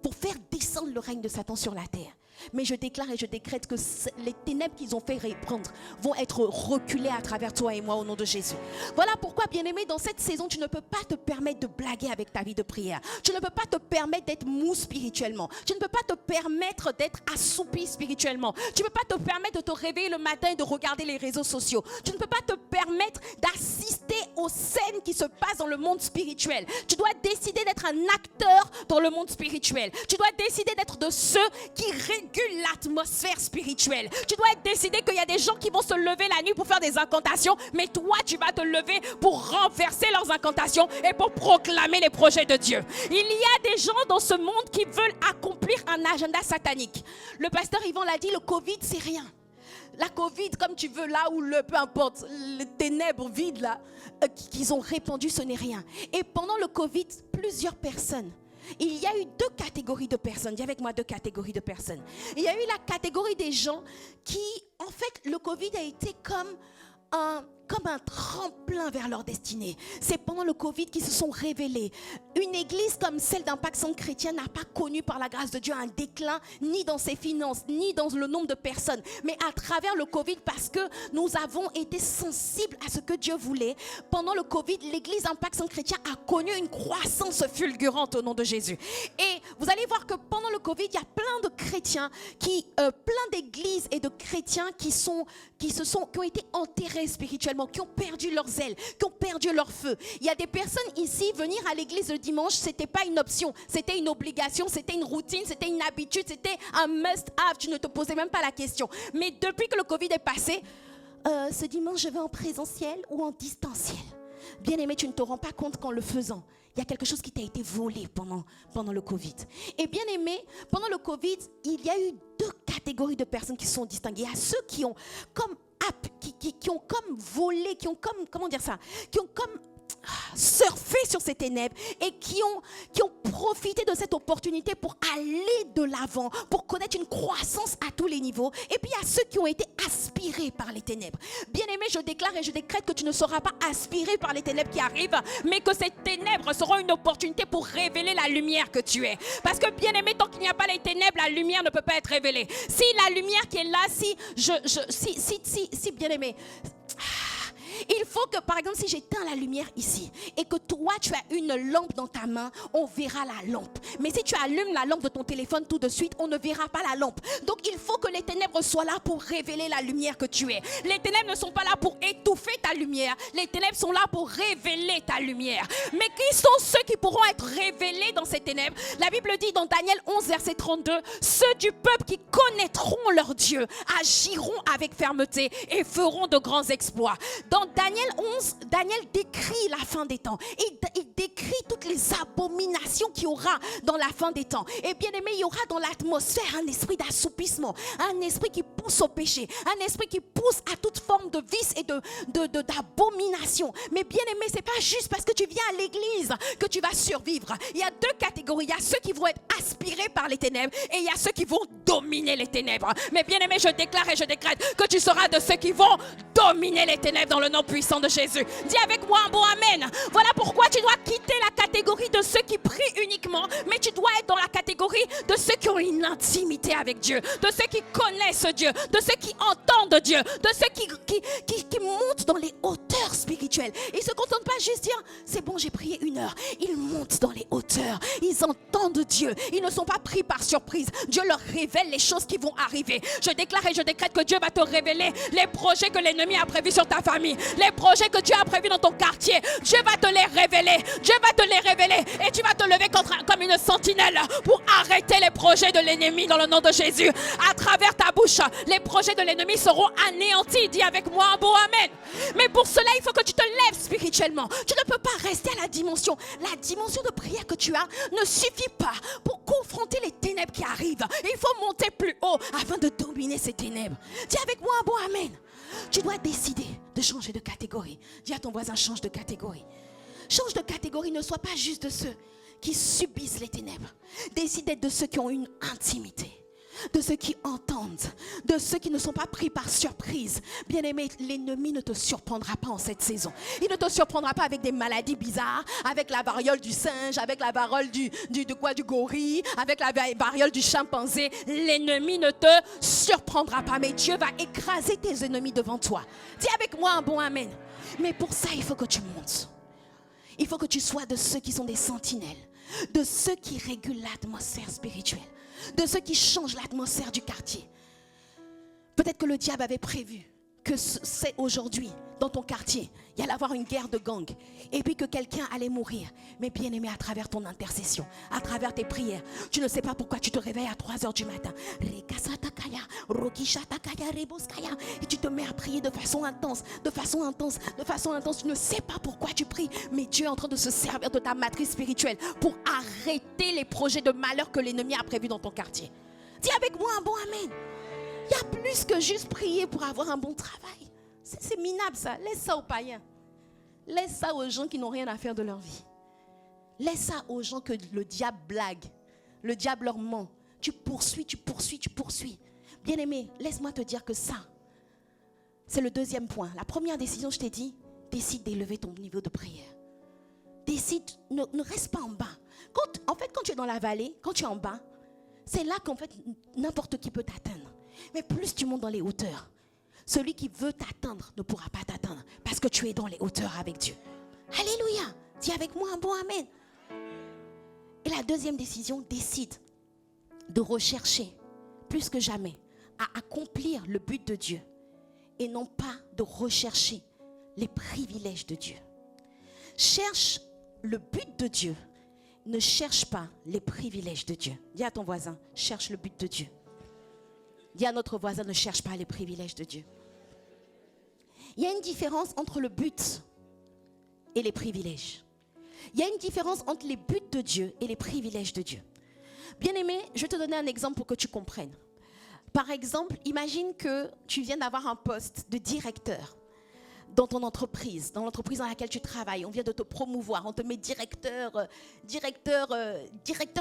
S2: pour faire descendre le règne de Satan sur la terre. Mais je déclare et je décrète que les ténèbres qu'ils ont fait répandre vont être reculées à travers toi et moi au nom de Jésus. Voilà pourquoi, bien-aimé, dans cette saison, tu ne peux pas te permettre de blaguer avec ta vie de prière. Tu ne peux pas te permettre d'être mou spirituellement. Tu ne peux pas te permettre d'être assoupi spirituellement. Tu ne peux pas te permettre de te réveiller le matin et de regarder les réseaux sociaux. Tu ne peux pas te permettre d'assister aux scènes qui se passent dans le monde spirituel. Tu dois décider d'être un acteur dans le monde spirituel. Tu dois décider d'être de ceux qui régulent l'atmosphère spirituelle. Tu dois décider qu'il y a des gens qui vont se lever la nuit pour faire des incantations, mais toi tu vas te lever pour renverser leurs incantations et pour proclamer les projets de Dieu. Il y a des gens dans ce monde qui veulent accomplir un agenda satanique. Le pasteur Yvan l'a dit, le Covid c'est rien. La Covid, comme tu veux, là où peu importe, les ténèbres vides là, qu'ils ont répandues, ce n'est rien. Et pendant le Covid, plusieurs personnes, il y a eu 2 catégories de personnes. Dis avec moi 2 catégories de personnes. Il y a eu la catégorie des gens qui, en fait, le Covid a été comme un tremplin vers leur destinée. C'est pendant le Covid qu'ils se sont révélés. Une église comme celle d'Impact Centre Chrétien n'a pas connu par la grâce de Dieu un déclin, ni dans ses finances, ni dans le nombre de personnes, mais à travers le Covid, parce que nous avons été sensibles à ce que Dieu voulait. Pendant le Covid, l'église Impact Centre Chrétien a connu une croissance fulgurante au nom de Jésus. Et vous allez voir que pendant le Covid, il y a plein de chrétiens, plein d'églises et de chrétiens qui ont été enterrés spirituellement, qui ont perdu leur zèle, qui ont perdu leur feu. Il y a des personnes ici, venir à l'église le dimanche, c'était pas une option, c'était une obligation, c'était une routine, c'était une habitude, c'était un must-have, tu ne te posais même pas la question. Mais depuis que le Covid est passé, ce dimanche je vais en présentiel ou en distanciel. Bien-aimé, tu ne te rends pas compte qu'en le faisant, il y a quelque chose qui t'a été volé pendant le Covid. Et bien aimé, pendant le Covid, il y a eu 2 catégories de personnes qui sont distinguées. Il y a ceux qui ont comme volé, qui ont surfé sur ces ténèbres et qui ont profité de cette opportunité pour aller de l'avant, pour connaître une croissance à tous les niveaux. Et puis il y a ceux qui ont été aspirés par les ténèbres. Bien-aimé, je déclare et je décrète que tu ne seras pas aspiré par les ténèbres qui arrivent, mais que ces ténèbres seront une opportunité pour révéler la lumière que tu es. Parce que bien-aimé, tant qu'il n'y a pas les ténèbres, la lumière ne peut pas être révélée. Si la lumière qui est là, si bien-aimé, il faut que, par exemple, si j'éteins la lumière ici et que toi, tu as une lampe dans ta main, on verra la lampe. Mais si tu allumes la lampe de ton téléphone tout de suite, on ne verra pas la lampe. Donc, il faut que les ténèbres soient là pour révéler la lumière que tu es. Les ténèbres ne sont pas là pour étouffer ta lumière. Les ténèbres sont là pour révéler ta lumière. Mais qui sont ceux qui pourront être révélés dans ces ténèbres? La Bible dit dans Daniel 11, verset 32, ceux du peuple qui connaîtront leur Dieu agiront avec fermeté et feront de grands exploits. Dans Daniel 11, Daniel décrit la fin des temps. Il décrit toutes les abominations qu'il y aura dans la fin des temps. Et bien aimé, il y aura dans l'atmosphère un esprit d'assoupissement, un esprit qui pousse au péché, un esprit qui pousse à toute forme de vice et d'abomination. Mais bien aimé, c'est pas juste parce que tu viens à l'église que tu vas survivre. Il y a 2 catégories. Il y a ceux qui vont être aspirés par les ténèbres et il y a ceux qui vont dominer les ténèbres. Mais bien aimé, je déclare et je décrète que tu seras de ceux qui vont dominer les ténèbres dans le nom puissant de Jésus. Dis avec moi un bon amen. Voilà pourquoi tu dois quitter la catégorie de ceux qui prient uniquement, mais tu dois être dans la catégorie de ceux qui ont une intimité avec Dieu, de ceux qui connaissent Dieu, de ceux qui entendent Dieu, de ceux qui montent dans les hautes spirituel. Ils ne se contentent pas juste dire, c'est bon, j'ai prié 1 heure. Ils montent dans les hauteurs. Ils entendent Dieu. Ils ne sont pas pris par surprise. Dieu leur révèle les choses qui vont arriver. Je déclare et je décrète que Dieu va te révéler les projets que l'ennemi a prévus sur ta famille. Les projets que Dieu a prévus dans ton quartier. Dieu va te les révéler. Dieu va te les révéler. Et tu vas te lever comme une sentinelle pour arrêter les projets de l'ennemi dans le nom de Jésus. À travers ta bouche, les projets de l'ennemi seront anéantis. Dis avec moi un beau amen. Mais pour cela, il faut que tu te lèves spirituellement. Tu ne peux pas rester à la dimension. La dimension de prière que tu as ne suffit pas pour confronter les ténèbres qui arrivent. Il faut monter plus haut afin de dominer ces ténèbres. Dis avec moi un beau amen. Tu dois décider de changer de catégorie. Dis à ton voisin, change de catégorie. Change de catégorie, ne sois pas juste de ceux qui subissent les ténèbres. Décide d'être de ceux qui ont une intimité, de ceux qui entendent, de ceux qui ne sont pas pris par surprise. Bien-aimé, l'ennemi ne te surprendra pas en cette saison. Il ne te surprendra pas avec des maladies bizarres, avec la variole du singe, avec la variole du gorille, avec la variole du chimpanzé. L'ennemi ne te surprendra pas, mais Dieu va écraser tes ennemis devant toi. Dis avec moi un bon amen. Mais pour ça, il faut que tu montes. Il faut que tu sois de ceux qui sont des sentinelles, de ceux qui régulent l'atmosphère spirituelle, de ceux qui changent l'atmosphère du quartier. Peut-être que le diable avait prévu que c'est aujourd'hui, dans ton quartier, il y allait avoir une guerre de gangs, et puis que quelqu'un allait mourir. Mais bien aimé, à travers ton intercession, à travers tes prières, tu ne sais pas pourquoi tu te réveilles à 3 heures du matin. Et tu te mets à prier de façon intense, de façon intense, de façon intense. Tu ne sais pas pourquoi tu pries, mais Dieu est en train de se servir de ta matrice spirituelle pour arrêter les projets de malheur que l'ennemi a prévus dans ton quartier. Dis avec moi un bon amen. Il y a plus que juste prier pour avoir un bon travail. C'est minable ça. Laisse ça aux païens. Laisse ça aux gens qui n'ont rien à faire de leur vie. Laisse ça aux gens que le diable blague. Le diable leur ment. Tu poursuis. Bien-aimé, laisse-moi te dire que ça, c'est le deuxième point. La première décision, je t'ai dit, décide d'élever ton niveau de prière. Décide, ne reste pas en bas. Quand tu es dans la vallée, quand tu es en bas, c'est là qu'en fait, n'importe qui peut t'atteindre. Mais plus tu montes dans les hauteurs, celui qui veut t'atteindre ne pourra pas t'atteindre parce que tu es dans les hauteurs avec Dieu. Alléluia. Dis avec moi un bon amen. Et la deuxième décision, décide de rechercher plus que jamais à accomplir le but de Dieu et non pas de rechercher les privilèges de Dieu. Cherche le but de Dieu, ne cherche pas les privilèges de Dieu. Dis à ton voisin, cherche le but de Dieu. Dis à notre voisin, ne cherche pas les privilèges de Dieu. Il y a une différence entre le but et les privilèges. Il y a une différence entre les buts de Dieu et les privilèges de Dieu. Bien-aimé, je vais te donner un exemple pour que tu comprennes. Par exemple, imagine que tu viens d'avoir un poste de directeur dans ton entreprise, dans l'entreprise dans laquelle tu travailles. On vient de te promouvoir, on te met directeur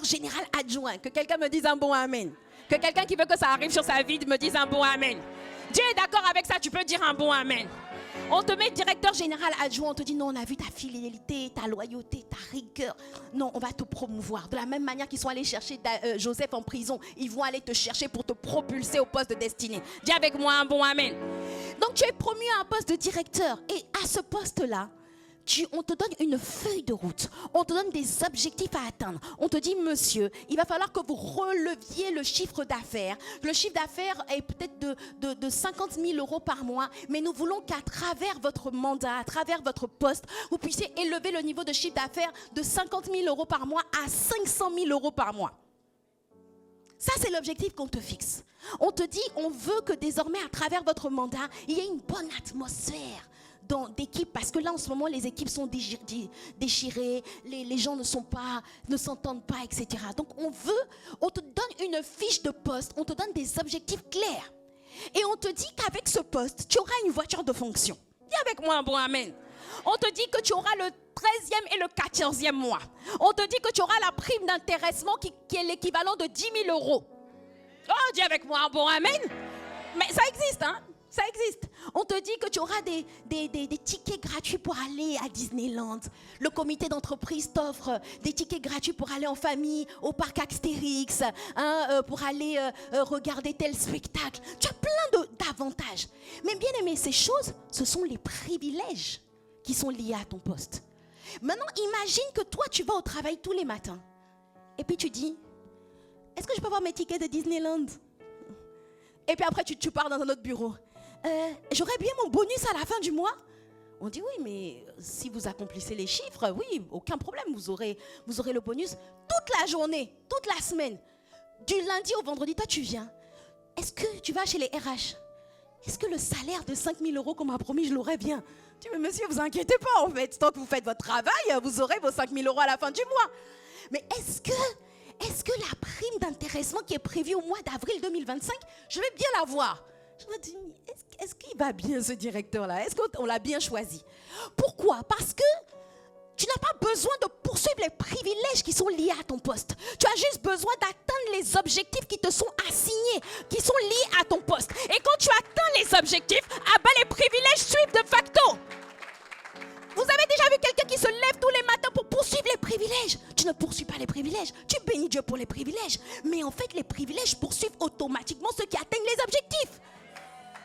S2: général adjoint. Que quelqu'un me dise un bon amen. Que quelqu'un qui veut que ça arrive sur sa vie me dise un bon amen. Dieu est d'accord avec ça, tu peux dire un bon amen. On te met directeur général adjoint, on te dit non, on a vu ta fidélité, ta loyauté, ta rigueur. Non, on va te promouvoir. De la même manière qu'ils sont allés chercher Joseph en prison, ils vont aller te chercher pour te propulser au poste de destinée. Dis avec moi un bon amen. Donc tu es promu à un poste de directeur et à ce poste-là, on te donne une feuille de route, on te donne des objectifs à atteindre. On te dit, monsieur, il va falloir que vous releviez le chiffre d'affaires. Le chiffre d'affaires est peut-être de 50 000 euros par mois, mais nous voulons qu'à travers votre mandat, à travers votre poste, vous puissiez élever le niveau de chiffre d'affaires de 50 000 euros par mois à 500 000 euros par mois. Ça, c'est l'objectif qu'on te fixe. On te dit, on veut que désormais, à travers votre mandat, il y ait une bonne atmosphère d'équipe, parce que là en ce moment les équipes sont déchirées, les gens ne s'entendent pas, etc. Donc on te donne une fiche de poste, on te donne des objectifs clairs et on te dit qu'avec ce poste tu auras une voiture de fonction. Dis avec moi un bon amen. On te dit que tu auras le 13e et le 14e mois. On te dit que tu auras la prime d'intéressement qui est l'équivalent de 10 000 euros. Oh, dis avec moi un bon amen. Mais ça existe, hein? Ça existe. On te dit que tu auras des tickets gratuits pour aller à Disneyland. Le comité d'entreprise t'offre des tickets gratuits pour aller en famille au parc Astérix, pour aller regarder tel spectacle. Tu as plein d'avantages. Mais bien aimé, ces choses, ce sont les privilèges qui sont liés à ton poste. Maintenant, imagine que toi, tu vas au travail tous les matins. Et puis tu dis, est-ce que je peux avoir mes tickets de Disneyland? Et puis après, tu pars dans un autre bureau. J'aurais bien mon bonus à la fin du mois. On dit oui, mais si vous accomplissez les chiffres, oui, aucun problème, vous aurez le bonus toute la journée, toute la semaine. Du lundi au vendredi, toi tu viens. Est-ce que tu vas chez les RH? Est-ce que le salaire de 5 000 € qu'on m'a promis, je l'aurai bien? Tu dis, mais monsieur, vous inquiétez pas en fait. Tant que vous faites votre travail, vous aurez vos 5 000 € à la fin du mois. Mais est-ce que la prime d'intéressement qui est prévue au mois d'avril 2025, je vais bien l'avoir? Je me dis, est-ce qu'il va bien ce directeur-là? Est-ce qu'on l'a bien choisi? Pourquoi? Parce que tu n'as pas besoin de poursuivre les privilèges qui sont liés à ton poste. Tu as juste besoin d'atteindre les objectifs qui te sont assignés, qui sont liés à ton poste. Et quand tu atteins les objectifs, les privilèges suivent de facto. Vous avez déjà vu quelqu'un qui se lève tous les matins pour poursuivre les privilèges? Tu ne poursuis pas les privilèges, tu bénis Dieu pour les privilèges. Mais en fait, les privilèges poursuivent automatiquement ceux qui atteignent les objectifs.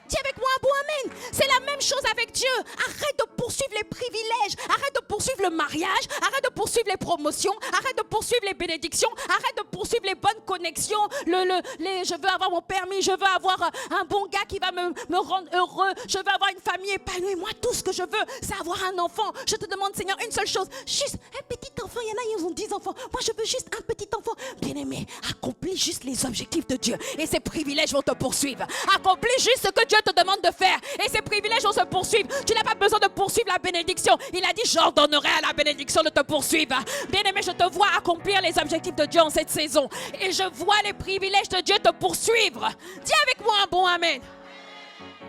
S2: Dis avec moi un bon amen. C'est la même chose avec Dieu. Arrête de poursuivre les privilèges. Arrête de poursuivre le mariage. Arrête de poursuivre les promotions. Arrête de poursuivre les bénédictions. Arrête de poursuivre les bonnes connexions. Je veux avoir mon permis. Je veux avoir un bon gars qui va me rendre heureux. Je veux avoir une famille épanouie. Moi, tout ce que je veux, c'est avoir un enfant. Je te demande, Seigneur, une seule chose. Juste un petit enfant. Il y en a, ils ont 10 enfants. Moi, je veux juste un petit enfant. Bien-aimé, accomplis juste les objectifs de Dieu. Et ces privilèges vont te poursuivre. Accomplis juste ce que Dieu te demande de faire et ces privilèges vont se poursuivre. Tu n'as pas besoin de poursuivre la bénédiction. Il a dit, j'ordonnerai à la bénédiction de te poursuivre. Bien-aimé, je te vois accomplir les objectifs de Dieu en cette saison et je vois les privilèges de Dieu te poursuivre. Dis avec moi un bon amen.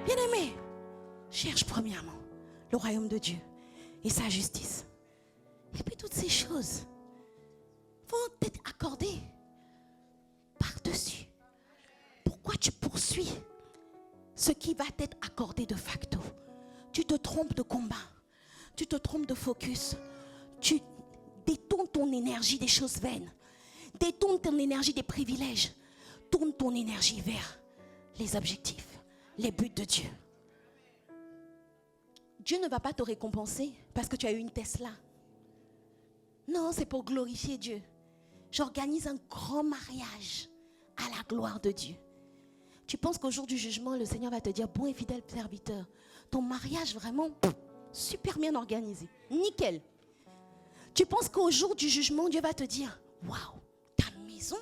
S2: Bien-aimé, cherche premièrement le royaume de Dieu et sa justice. Et puis toutes ces choses vont t'être accordées par-dessus. Pourquoi tu poursuis ce qui va t'être accordé de facto? Tu te trompes de combat, tu te trompes de focus, tu détournes ton énergie des choses vaines, détourne ton énergie des privilèges, tourne ton énergie vers les objectifs, les buts de Dieu. Dieu ne va pas te récompenser parce que tu as eu une Tesla. Non, c'est pour glorifier Dieu. J'organise un grand mariage à la gloire de Dieu. Tu penses qu'au jour du jugement, le Seigneur va te dire, bon et fidèle serviteur, ton mariage vraiment super bien organisé, nickel. Tu penses qu'au jour du jugement, Dieu va te dire, waouh, ta maison,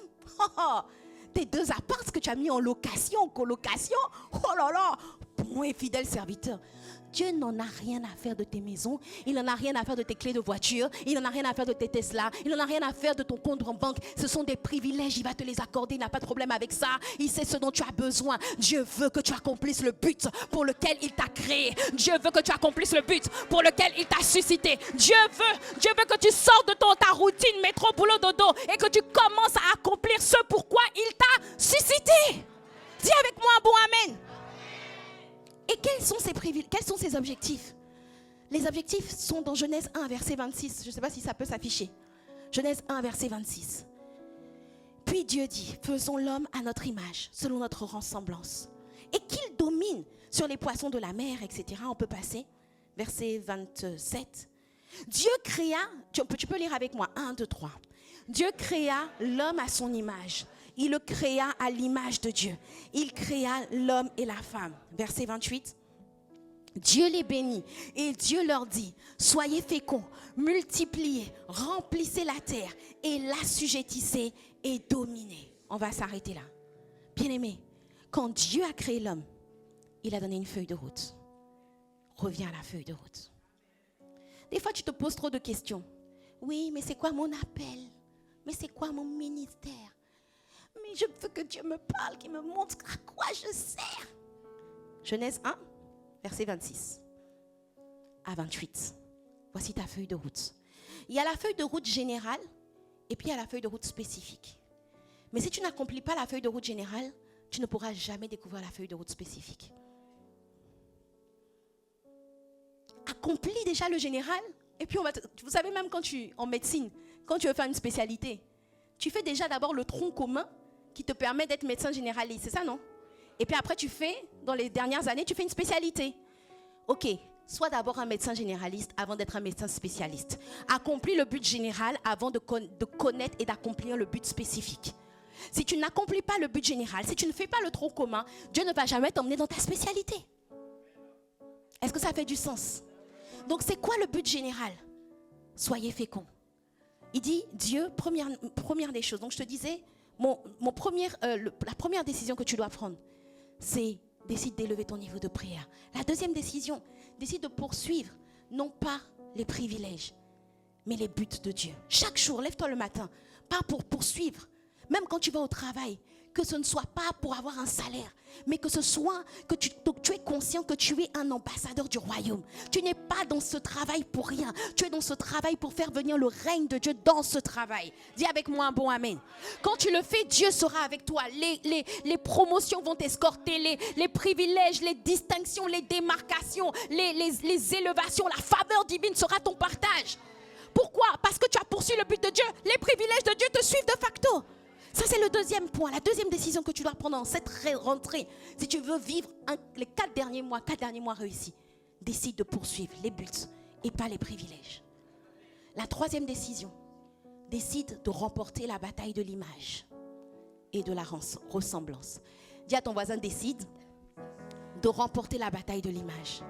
S2: tes 2 apparts que tu as mis en location, en colocation, oh là là, bon et fidèle serviteur. Dieu n'en a rien à faire de tes maisons, il n'en a rien à faire de tes clés de voiture, il n'en a rien à faire de tes Tesla, il n'en a rien à faire de ton compte en banque. Ce sont des privilèges, il va te les accorder, il n'a pas de problème avec ça. Il sait ce dont tu as besoin. Dieu veut que tu accomplisses le but pour lequel il t'a créé. Dieu veut que tu accomplisses le but pour lequel il t'a suscité. Dieu veut que tu sortes de ta routine métro, boulot, dodo et que tu commences à accomplir ce pourquoi il t'a suscité. Dis avec moi un bon amen. Et quels sont ces objectifs? Les objectifs sont dans Genèse 1, verset 26. Je ne sais pas si ça peut s'afficher. Genèse 1, verset 26. Puis Dieu dit, faisons l'homme à notre image, selon notre ressemblance. Et qu'il domine sur les poissons de la mer, etc. On peut passer. Verset 27. Dieu créa, tu peux lire avec moi, 1, 2, 3. Dieu créa l'homme à son image. Il le créa à l'image de Dieu. Il créa l'homme et la femme. Verset 28. Dieu les bénit et Dieu leur dit, soyez féconds, multipliez, remplissez la terre et l'assujettissez et dominez. On va s'arrêter là. Bien-aimé, quand Dieu a créé l'homme, il a donné une feuille de route. Reviens à la feuille de route. Des fois, tu te poses trop de questions. Oui, mais c'est quoi mon appel? Mais c'est quoi mon ministère? Mais je veux que Dieu me parle, qu'il me montre à quoi je sers. Genèse 1, verset 26 à 28. Voici ta feuille de route. Il y a la feuille de route générale et puis il y a la feuille de route spécifique. Mais si tu n'accomplis pas la feuille de route générale, tu ne pourras jamais découvrir la feuille de route spécifique. Accomplis déjà le général et puis vous savez même en médecine, quand tu veux faire une spécialité, tu fais déjà d'abord le tronc commun qui te permet d'être médecin généraliste, c'est ça non? Et puis après dans les dernières années, tu fais une spécialité. Ok, Sois d'abord un médecin généraliste avant d'être un médecin spécialiste. Accomplis le but général avant de connaître et d'accomplir le but spécifique. Si tu n'accomplis pas le but général, si tu ne fais pas le tronc commun, Dieu ne va jamais t'emmener dans ta spécialité. Est-ce que ça fait du sens? Donc c'est quoi le but général? Soyez féconds. Il dit, Dieu, première des choses. Donc je te disais, la première décision que tu dois prendre, c'est décide d'élever ton niveau de prière. La deuxième décision, décide de poursuivre, non pas les privilèges, mais les buts de Dieu. Chaque jour, lève-toi le matin, pas pour poursuivre, même quand tu vas au travail, que ce ne soit pas pour avoir un salaire, mais que ce soit que tu es conscient que tu es un ambassadeur du royaume. Tu n'es pas dans ce travail pour rien. Tu es dans ce travail pour faire venir le règne de Dieu dans ce travail. Dis avec moi un bon amen. Quand tu le fais, Dieu sera avec toi. Les promotions vont t'escorter, les privilèges, les distinctions, les démarcations, les élevations, la faveur divine sera ton partage. Pourquoi? Parce que tu as poursuivi le but de Dieu. Les privilèges de Dieu te suivent de facto. Ça, c'est le deuxième point, la deuxième décision que tu dois prendre dans cette rentrée. Si tu veux vivre les 4 derniers mois réussis, décide de poursuivre les buts et pas les privilèges. La troisième décision, décide de remporter la bataille de l'image et de la ressemblance. Dis à ton voisin, décide de remporter la bataille de l'image.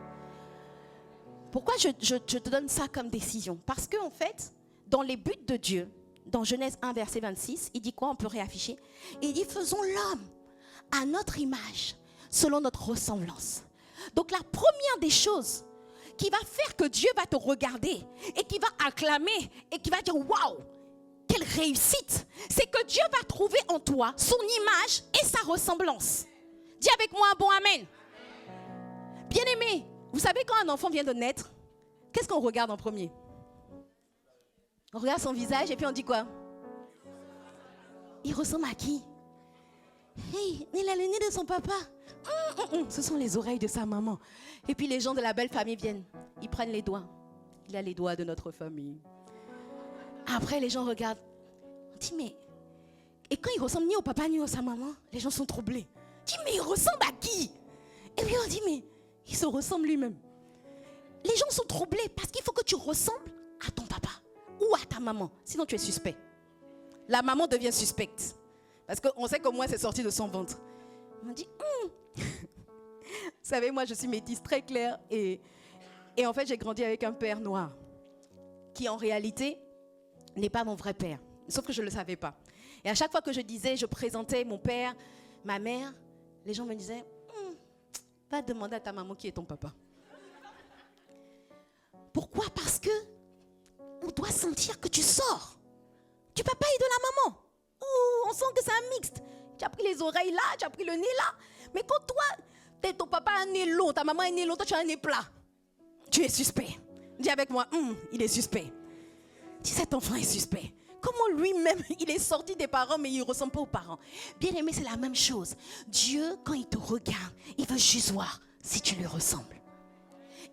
S2: Pourquoi je te donne ça comme décision? Parce qu'en fait, dans les buts de Dieu, dans Genèse 1, verset 26, il dit quoi? On peut réafficher. Il dit, faisons l'homme à notre image, selon notre ressemblance. Donc la première des choses qui va faire que Dieu va te regarder et qui va acclamer et qui va dire, waouh, quelle réussite, c'est que Dieu va trouver en toi son image et sa ressemblance. Dis avec moi un bon amen. Bien-aimé, vous savez quand un enfant vient de naître, qu'est-ce qu'on regarde en premier? On regarde son visage et puis on dit quoi? Il ressemble à qui? Hey, il a le nez de son papa. Ce sont les oreilles de sa maman. Et puis les gens de la belle famille viennent. Ils prennent les doigts. Il a les doigts de notre famille. Après, les gens regardent. On dit, mais... Et quand il ressemble ni au papa ni à sa maman, les gens sont troublés. On dit, mais il ressemble à qui? Et puis on dit, mais il se ressemble lui-même. Les gens sont troublés parce qu'il faut que tu ressembles à ton papa ou à ta maman. Sinon, tu es suspect. La maman devient suspecte. Parce qu'on sait que moi, c'est sorti de son ventre. On m'a dit, Vous savez, moi, je suis métisse très claire. Et en fait, j'ai grandi avec un père noir. Qui, en réalité, n'est pas mon vrai père. Sauf que je ne le savais pas. Et à chaque fois que je présentais mon père, ma mère, les gens me disaient, va demander à ta maman qui est ton papa. Pourquoi? Parce que on doit sentir que tu sors du papa et de la maman. Ouh, on sent que c'est un mixte. Tu as pris les oreilles là, tu as pris le nez là. Mais quand toi, ton papa a un nez long, ta maman a un nez long, toi tu as un nez plat. Tu es suspect. Dis avec moi, il est suspect. Dis, cet enfant est suspect. Comment lui-même, il est sorti des parents, mais il ne ressemble pas aux parents. Bien aimé, c'est la même chose. Dieu, quand il te regarde, il veut juste voir si tu lui ressembles.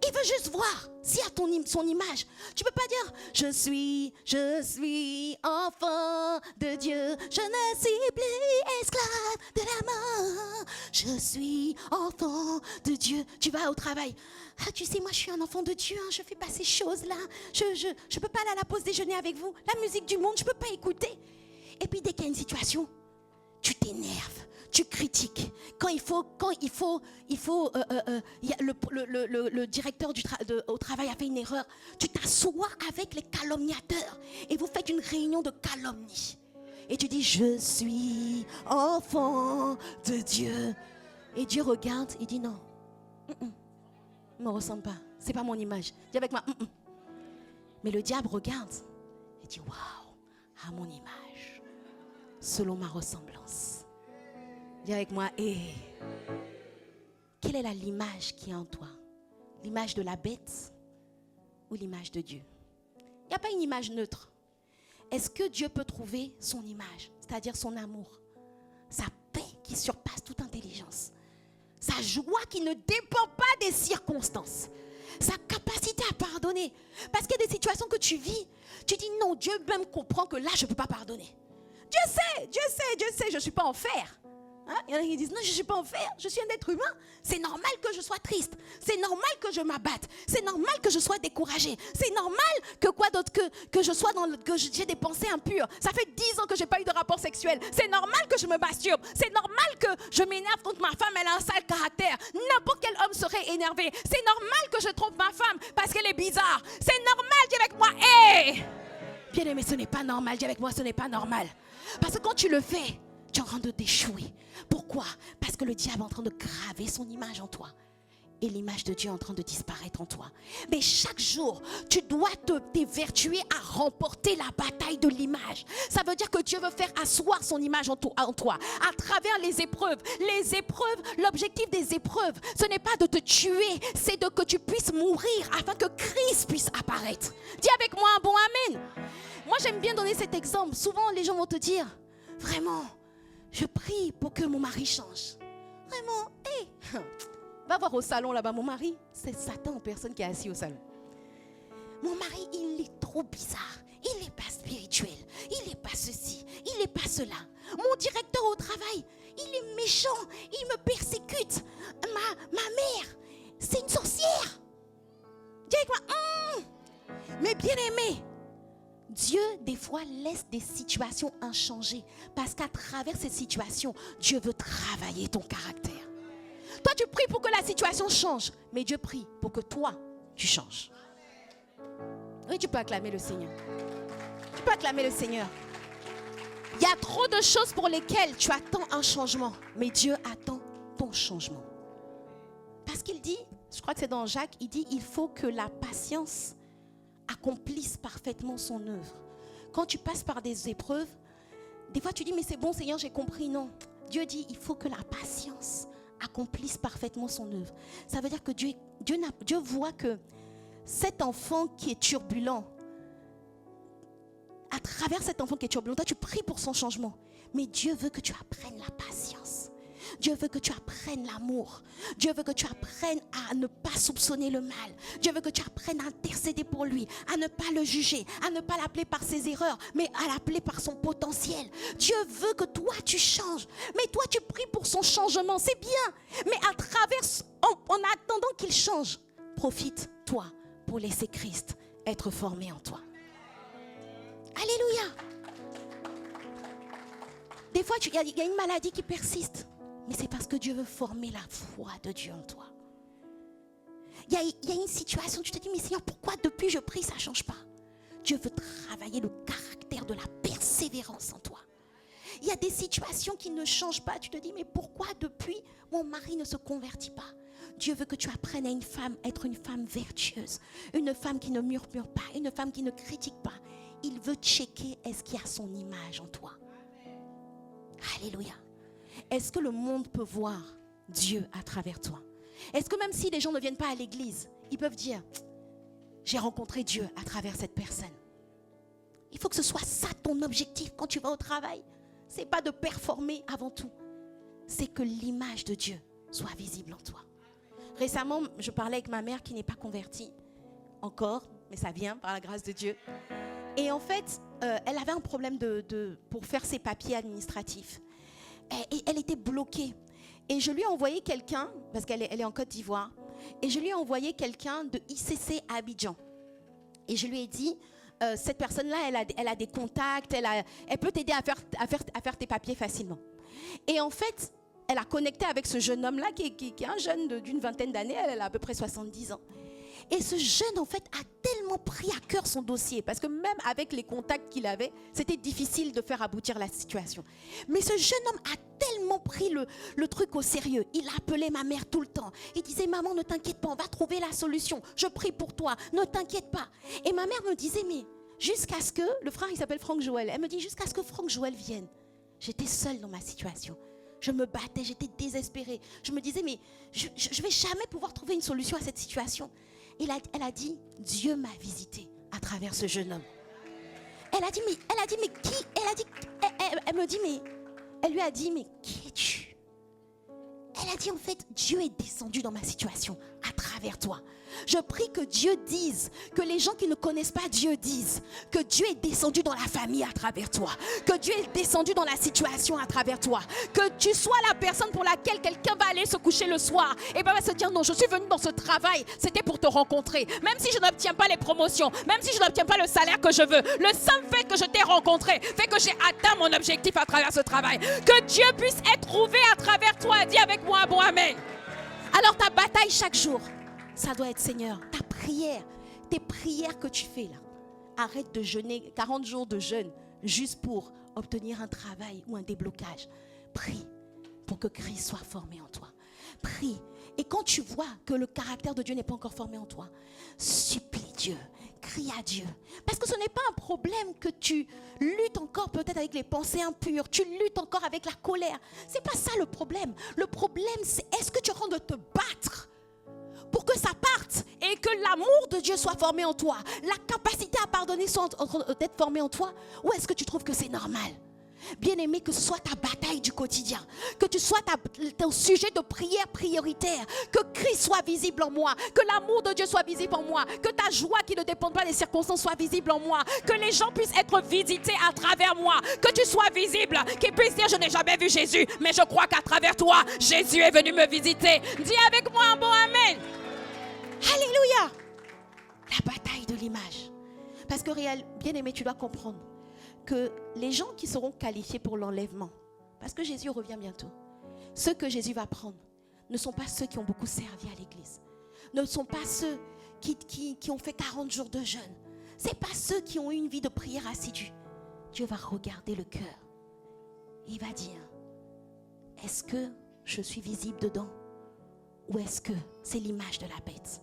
S2: Il veut juste voir s'il y a son image. Tu ne peux pas dire, je suis enfant de Dieu, je ne suis plus esclave de la mort. Je suis enfant de Dieu. Tu vas au travail. Ah, tu sais, moi, je suis un enfant de Dieu. Je ne fais pas ces choses-là. Je ne peux pas aller à la pause déjeuner avec vous. La musique du monde, je ne peux pas écouter. Et puis, dès qu'il y a une situation, tu t'énerves. Tu critiques. Quand il faut, le directeur au travail a fait une erreur, tu t'assois avec les calomniateurs et vous faites une réunion de calomnie. Et tu dis, je suis enfant de Dieu. Et Dieu regarde, il dit non, ne me ressemble pas, c'est pas mon image. Dis avec moi, Mais le diable regarde et dit, waouh, à mon image, selon ma ressemblance. Dis avec moi, quelle est l'image qui est en toi? L'image de la bête ou l'image de Dieu? Il n'y a pas une image neutre. Est-ce que Dieu peut trouver son image, c'est-à-dire son amour, sa paix qui surpasse toute intelligence, sa joie qui ne dépend pas des circonstances, sa capacité à pardonner? Parce qu'il y a des situations que tu vis, tu dis non, Dieu même comprend que là, je ne peux pas pardonner. Dieu sait, je ne suis pas en fer. Hein? Il y en a qui disent, non, je ne suis pas enfer, je suis un être humain. C'est normal que je sois triste. C'est normal que je m'abatte. C'est normal que je sois découragée. C'est normal que quoi d'autre que je sois que j'ai des pensées impures. Ça fait 10 ans que je n'ai pas eu de rapport sexuel. C'est normal que je me masturbe. C'est normal que je m'énerve contre ma femme, elle a un sale caractère. N'importe quel homme serait énervé. C'est normal que je trompe ma femme parce qu'elle est bizarre. C'est normal, dis avec moi, hé! Bien aimé, ce n'est pas normal. Dis avec moi, ce n'est pas normal. Parce que quand tu le fais, tu es en train de t'échouer. Pourquoi? Parce que le diable est en train de graver son image en toi. Et l'image de Dieu est en train de disparaître en toi. Mais chaque jour, tu dois t'évertuer à remporter la bataille de l'image. Ça veut dire que Dieu veut faire asseoir son image en toi, à travers les épreuves. Les épreuves, l'objectif des épreuves, ce n'est pas de te tuer, c'est de que tu puisses mourir afin que Christ puisse apparaître. Dis avec moi un bon amen. Moi, j'aime bien donner cet exemple. Souvent, les gens vont te dire, vraiment, je prie pour que mon mari change. Vraiment, hé, va voir au salon là-bas, mon mari, c'est Satan en personne qui est assis au salon. Mon mari, il est trop bizarre. Il n'est pas spirituel. Il n'est pas ceci. Il n'est pas cela. Mon directeur au travail, il est méchant. Il me persécute. Ma mère, c'est une sorcière. Dis avec moi, mais bien aimé, Dieu, des fois, laisse des situations inchangées. Parce qu'à travers cette situation, Dieu veut travailler ton caractère. Toi, tu pries pour que la situation change. Mais Dieu prie pour que toi, tu changes. Oui, tu peux acclamer le Seigneur. Tu peux acclamer le Seigneur. Il y a trop de choses pour lesquelles tu attends un changement. Mais Dieu attend ton changement. Parce qu'il dit, je crois que c'est dans Jacques, il dit, il faut que la patience accomplisse parfaitement son œuvre. Quand tu passes par des épreuves, des fois tu dis, mais c'est bon Seigneur, j'ai compris. Non, Dieu dit, il faut que la patience accomplisse parfaitement son œuvre. Ça veut dire que Dieu voit que cet enfant qui est turbulent, à travers cet enfant qui est turbulent, toi tu pries pour son changement, mais Dieu veut que tu apprennes la patience. Dieu veut que tu apprennes l'amour. Dieu veut que tu apprennes à ne pas soupçonner le mal. Dieu veut que tu apprennes à intercéder pour lui, à ne pas le juger, à ne pas l'appeler par ses erreurs, mais à l'appeler par son potentiel. Dieu veut que toi tu changes. Mais toi tu pries pour son changement, c'est bien. Mais à travers, en attendant qu'il change, profite-toi pour laisser Christ être formé en toi. Alléluia. Des fois, il y a une maladie qui persiste. Mais c'est parce que Dieu veut former la foi de Dieu en toi. Il y a une situation, tu te dis, mais Seigneur, pourquoi depuis je prie, ça ne change pas? Dieu veut travailler le caractère de la persévérance en toi. Il y a des situations qui ne changent pas. Tu te dis, mais pourquoi depuis mon mari ne se convertit pas? Dieu veut que tu apprennes à être une femme vertueuse. Une femme qui ne murmure pas, une femme qui ne critique pas. Il veut checker est-ce qu'il y a son image en toi. Alléluia. Est-ce que le monde peut voir Dieu à travers toi? Est-ce que même si les gens ne viennent pas à l'église, ils peuvent dire, j'ai rencontré Dieu à travers cette personne? Il faut que ce soit ça ton objectif quand tu vas au travail. Ce n'est pas de performer avant tout. C'est que l'image de Dieu soit visible en toi. Récemment, je parlais avec ma mère qui n'est pas convertie encore, mais ça vient par la grâce de Dieu. Et en fait, elle avait un problème pour faire ses papiers administratifs. Et elle était bloquée. Et je lui ai envoyé quelqu'un, parce qu'elle est en Côte d'Ivoire, et je lui ai envoyé quelqu'un de ICC à Abidjan. Et je lui ai dit, cette personne-là, elle a des contacts, elle peut t'aider à faire tes papiers facilement. Et en fait, elle a connecté avec ce jeune homme-là, qui est un jeune d'une vingtaine d'années, elle a à peu près 70 ans. Et ce jeune, en fait, a tellement pris à cœur son dossier, parce que même avec les contacts qu'il avait, c'était difficile de faire aboutir la situation. Mais ce jeune homme a tellement pris le truc au sérieux. Il appelait ma mère tout le temps. Il disait, maman, ne t'inquiète pas, on va trouver la solution. Je prie pour toi, ne t'inquiète pas. Et ma mère me disait, mais jusqu'à ce que, le frère, il s'appelle Franck Joël. Elle me dit, jusqu'à ce que Franck Joël vienne, j'étais seule dans ma situation. Je me battais, j'étais désespérée. Je me disais, mais je ne vais jamais pouvoir trouver une solution à cette situation. Elle a dit, Dieu m'a visité à travers ce jeune homme. Elle lui a dit, mais qui es-tu? Elle a dit, en fait, Dieu est descendu dans ma situation à travers toi. Je prie que Dieu dise, que les gens qui ne connaissent pas Dieu disent que Dieu est descendu dans la famille à travers toi, que Dieu est descendu dans la situation à travers toi, que tu sois la personne pour laquelle quelqu'un va aller se coucher le soir et va se dire non, je suis venu dans ce travail, c'était pour te rencontrer. Même si je n'obtiens pas les promotions, même si je n'obtiens pas le salaire que je veux, le simple fait que je t'ai rencontré fait que j'ai atteint mon objectif à travers ce travail. Que Dieu puisse être trouvé à travers toi. Dis avec moi un bon amen. Alors ta bataille chaque jour, ça doit être Seigneur, ta prière, tes prières que tu fais là. Arrête de jeûner, 40 jours de jeûne, juste pour obtenir un travail ou un déblocage. Prie pour que Christ soit formé en toi. Prie. Et quand tu vois que le caractère de Dieu n'est pas encore formé en toi, supplie Dieu, crie à Dieu. Parce que ce n'est pas un problème que tu luttes encore peut-être avec les pensées impures, tu luttes encore avec la colère. Ce n'est pas ça le problème. Le problème, c'est est-ce que tu es en train de te battre pour que ça parte et que l'amour de Dieu soit formé en toi, la capacité à pardonner soit d'être formée en toi, ou est-ce que tu trouves que c'est normal? Bien-aimé, que ce soit ta bataille du quotidien, que tu sois ton sujet de prière prioritaire, que Christ soit visible en moi, que l'amour de Dieu soit visible en moi, que ta joie qui ne dépend pas des circonstances soit visible en moi, que les gens puissent être visités à travers moi, que tu sois visible, qu'ils puissent dire je n'ai jamais vu Jésus, mais je crois qu'à travers toi, Jésus est venu me visiter. Dis avec moi un bon amen. Alléluia. La bataille de l'image. Parce que bien-aimé, tu dois comprendre que les gens qui seront qualifiés pour l'enlèvement, parce que Jésus revient bientôt, ceux que Jésus va prendre ne sont pas ceux qui ont beaucoup servi à l'église, ne sont pas ceux qui ont fait 40 jours de jeûne, ce n'est pas ceux qui ont eu une vie de prière assidue. Dieu va regarder le cœur. Il va dire, est-ce que je suis visible dedans? Ou est-ce que c'est l'image de la bête?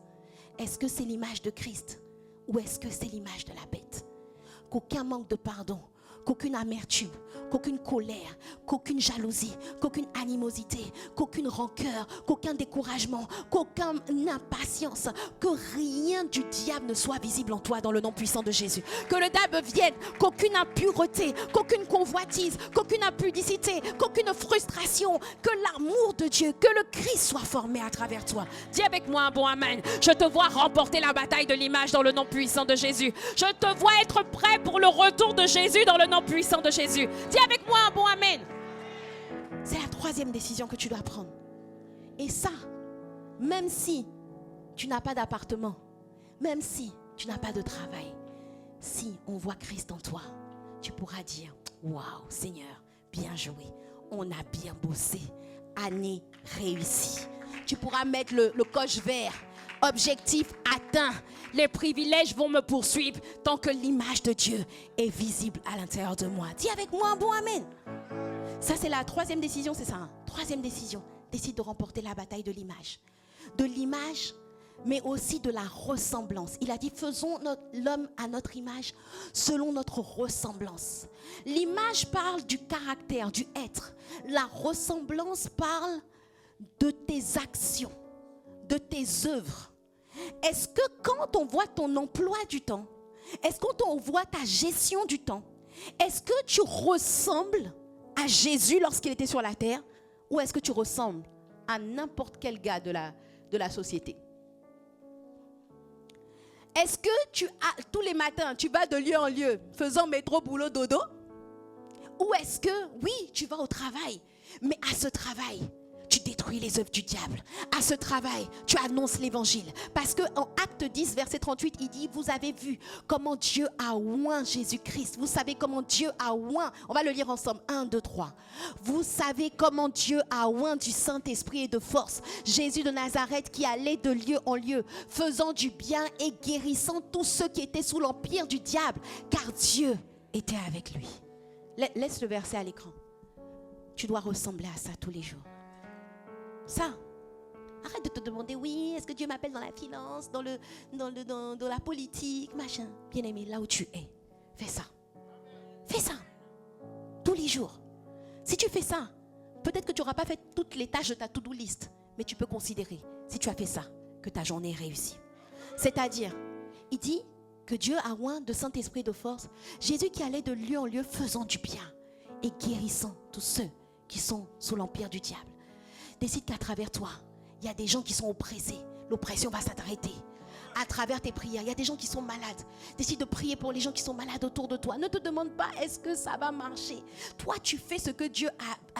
S2: Est-ce que c'est l'image de Christ? Ou est-ce que c'est l'image de la bête? Qu'aucun manque de pardon, qu'aucune amertume, qu'aucune colère, qu'aucune jalousie, qu'aucune animosité, qu'aucune rancœur, qu'aucun découragement, qu'aucune impatience, que rien du diable ne soit visible en toi dans le nom puissant de Jésus. Que le diable vienne, qu'aucune impureté, qu'aucune convoitise, qu'aucune impudicité, qu'aucune frustration, que l'amour de Dieu, que le Christ soit formé à travers toi. Dis avec moi un bon amen. Je te vois remporter la bataille de l'image dans le nom puissant de Jésus. Je te vois être prêt pour le retour de Jésus dans le nom puissant de Jésus. Dis avec moi un bon amen. C'est la troisième décision que tu dois prendre. Et ça, même si tu n'as pas d'appartement, même si tu n'as pas de travail, si on voit Christ en toi, tu pourras dire, waouh Seigneur, bien joué, on a bien bossé, année réussie. Tu pourras mettre le coche vert. Objectif atteint. Les privilèges vont me poursuivre tant que l'image de Dieu est visible à l'intérieur de moi. Dis avec moi un bon amen. Ça, c'est la troisième décision, c'est ça. Hein? Troisième décision. Décide de remporter la bataille de l'image. De l'image, mais aussi de la ressemblance. Il a dit, faisons l'homme à notre image, selon notre ressemblance. L'image parle du caractère, du être. La ressemblance parle de tes actions, de tes œuvres. Est-ce que quand on voit ton emploi du temps, est-ce que quand on voit ta gestion du temps, est-ce que tu ressembles à Jésus lorsqu'il était sur la terre, ou est-ce que tu ressembles à n'importe quel gars de la société? Est-ce que tous les matins, tu vas de lieu en lieu, faisant métro, boulot, dodo? Ou est-ce que, oui, tu vas au travail, mais à ce travail, tu détruis les œuvres du diable. À ce travail, tu annonces l'évangile. Parce qu'en Acte 10, verset 38, il dit, vous avez vu comment Dieu a oint Jésus-Christ. Vous savez comment Dieu a oint. On va le lire ensemble. 1, 2, 3. Vous savez comment Dieu a oint du Saint-Esprit et de force Jésus de Nazareth qui allait de lieu en lieu, faisant du bien et guérissant tous ceux qui étaient sous l'empire du diable, car Dieu était avec lui. Laisse le verset à l'écran. Tu dois ressembler à ça tous les jours. Ça, arrête de te demander, oui, est-ce que Dieu m'appelle dans la finance, dans la politique, machin. Bien-aimé, là où tu es, fais ça. Fais ça. Tous les jours. Si tu fais ça, peut-être que tu n'auras pas fait toutes les tâches de ta to-do list, mais tu peux considérer, si tu as fait ça, que ta journée est réussie. C'est-à-dire, il dit que Dieu a oint de Saint-Esprit de force Jésus qui allait de lieu en lieu faisant du bien et guérissant tous ceux qui sont sous l'empire du diable. Décide qu'à travers toi, il y a des gens qui sont oppressés. L'oppression va s'arrêter. à travers tes prières. Il y a des gens qui sont malades. Décide de prier pour les gens qui sont malades autour de toi. Ne te demande pas est-ce que ça va marcher. Toi, tu fais ce que Dieu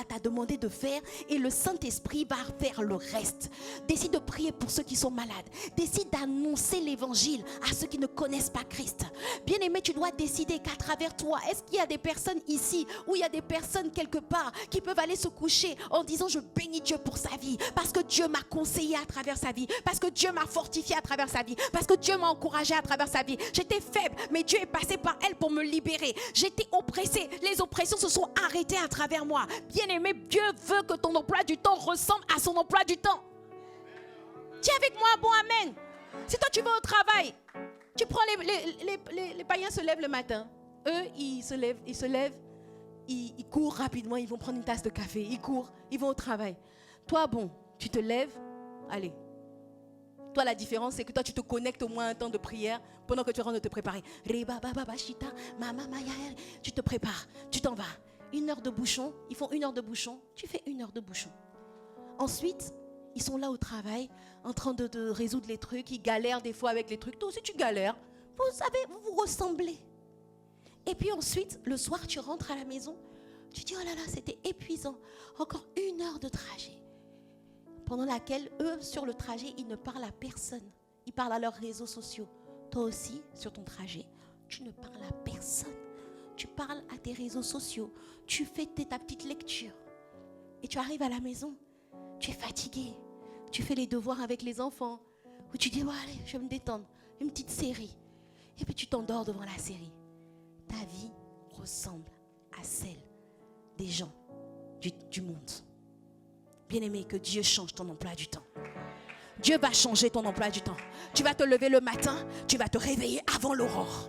S2: t'a demandé de faire et le Saint-Esprit va faire le reste. Décide de prier pour ceux qui sont malades. Décide d'annoncer l'évangile à ceux qui ne connaissent pas Christ. Bien-aimé, tu dois décider qu'à travers toi, est-ce qu'il y a des personnes ici ou il y a des personnes quelque part qui peuvent aller se coucher en disant je bénis Dieu pour sa vie parce que Dieu m'a conseillé à travers sa vie, parce que Dieu m'a fortifié à travers sa vie, parce que Dieu m'a encouragé à travers sa vie. J'étais faible, mais Dieu est passé par elle pour me libérer. J'étais oppressée, les oppressions se sont arrêtées à travers moi. Bien-aimé, Dieu veut que ton emploi du temps ressemble à son emploi du temps. Dis avec moi, bon amen. Si toi tu vas au travail, tu prends les païens se lèvent le matin. Eux, ils se lèvent, ils courent rapidement, ils vont prendre une tasse de café, ils courent, ils vont au travail. Toi, bon, tu te lèves, allez. Toi, la différence, c'est que toi, tu te connectes au moins un temps de prière pendant que tu es en train de te préparer. Tu te prépares, tu t'en vas. 1 heure de bouchon, ils font 1 heure de bouchon, tu fais 1 heure de bouchon. Ensuite, ils sont là au travail, en train de résoudre les trucs, ils galèrent des fois avec les trucs. Toi aussi, tu galères. Vous savez, vous vous ressemblez. Et puis ensuite, le soir, tu rentres à la maison, tu dis, oh là là, c'était épuisant. Encore 1 heure de trajet. Pendant laquelle, eux, sur le trajet, ils ne parlent à personne. Ils parlent à leurs réseaux sociaux. Toi aussi, sur ton trajet, tu ne parles à personne. Tu parles à tes réseaux sociaux. Tu fais ta petite lecture. Et tu arrives à la maison, tu es fatigué. Tu fais les devoirs avec les enfants. Ou tu dis, oh, allez, je vais me détendre. Une petite série. Et puis tu t'endors devant la série. Ta vie ressemble à celle des gens du monde. Bien-aimé, que Dieu change ton emploi du temps. Dieu va changer ton emploi du temps. Tu vas te lever le matin, tu vas te réveiller avant l'aurore.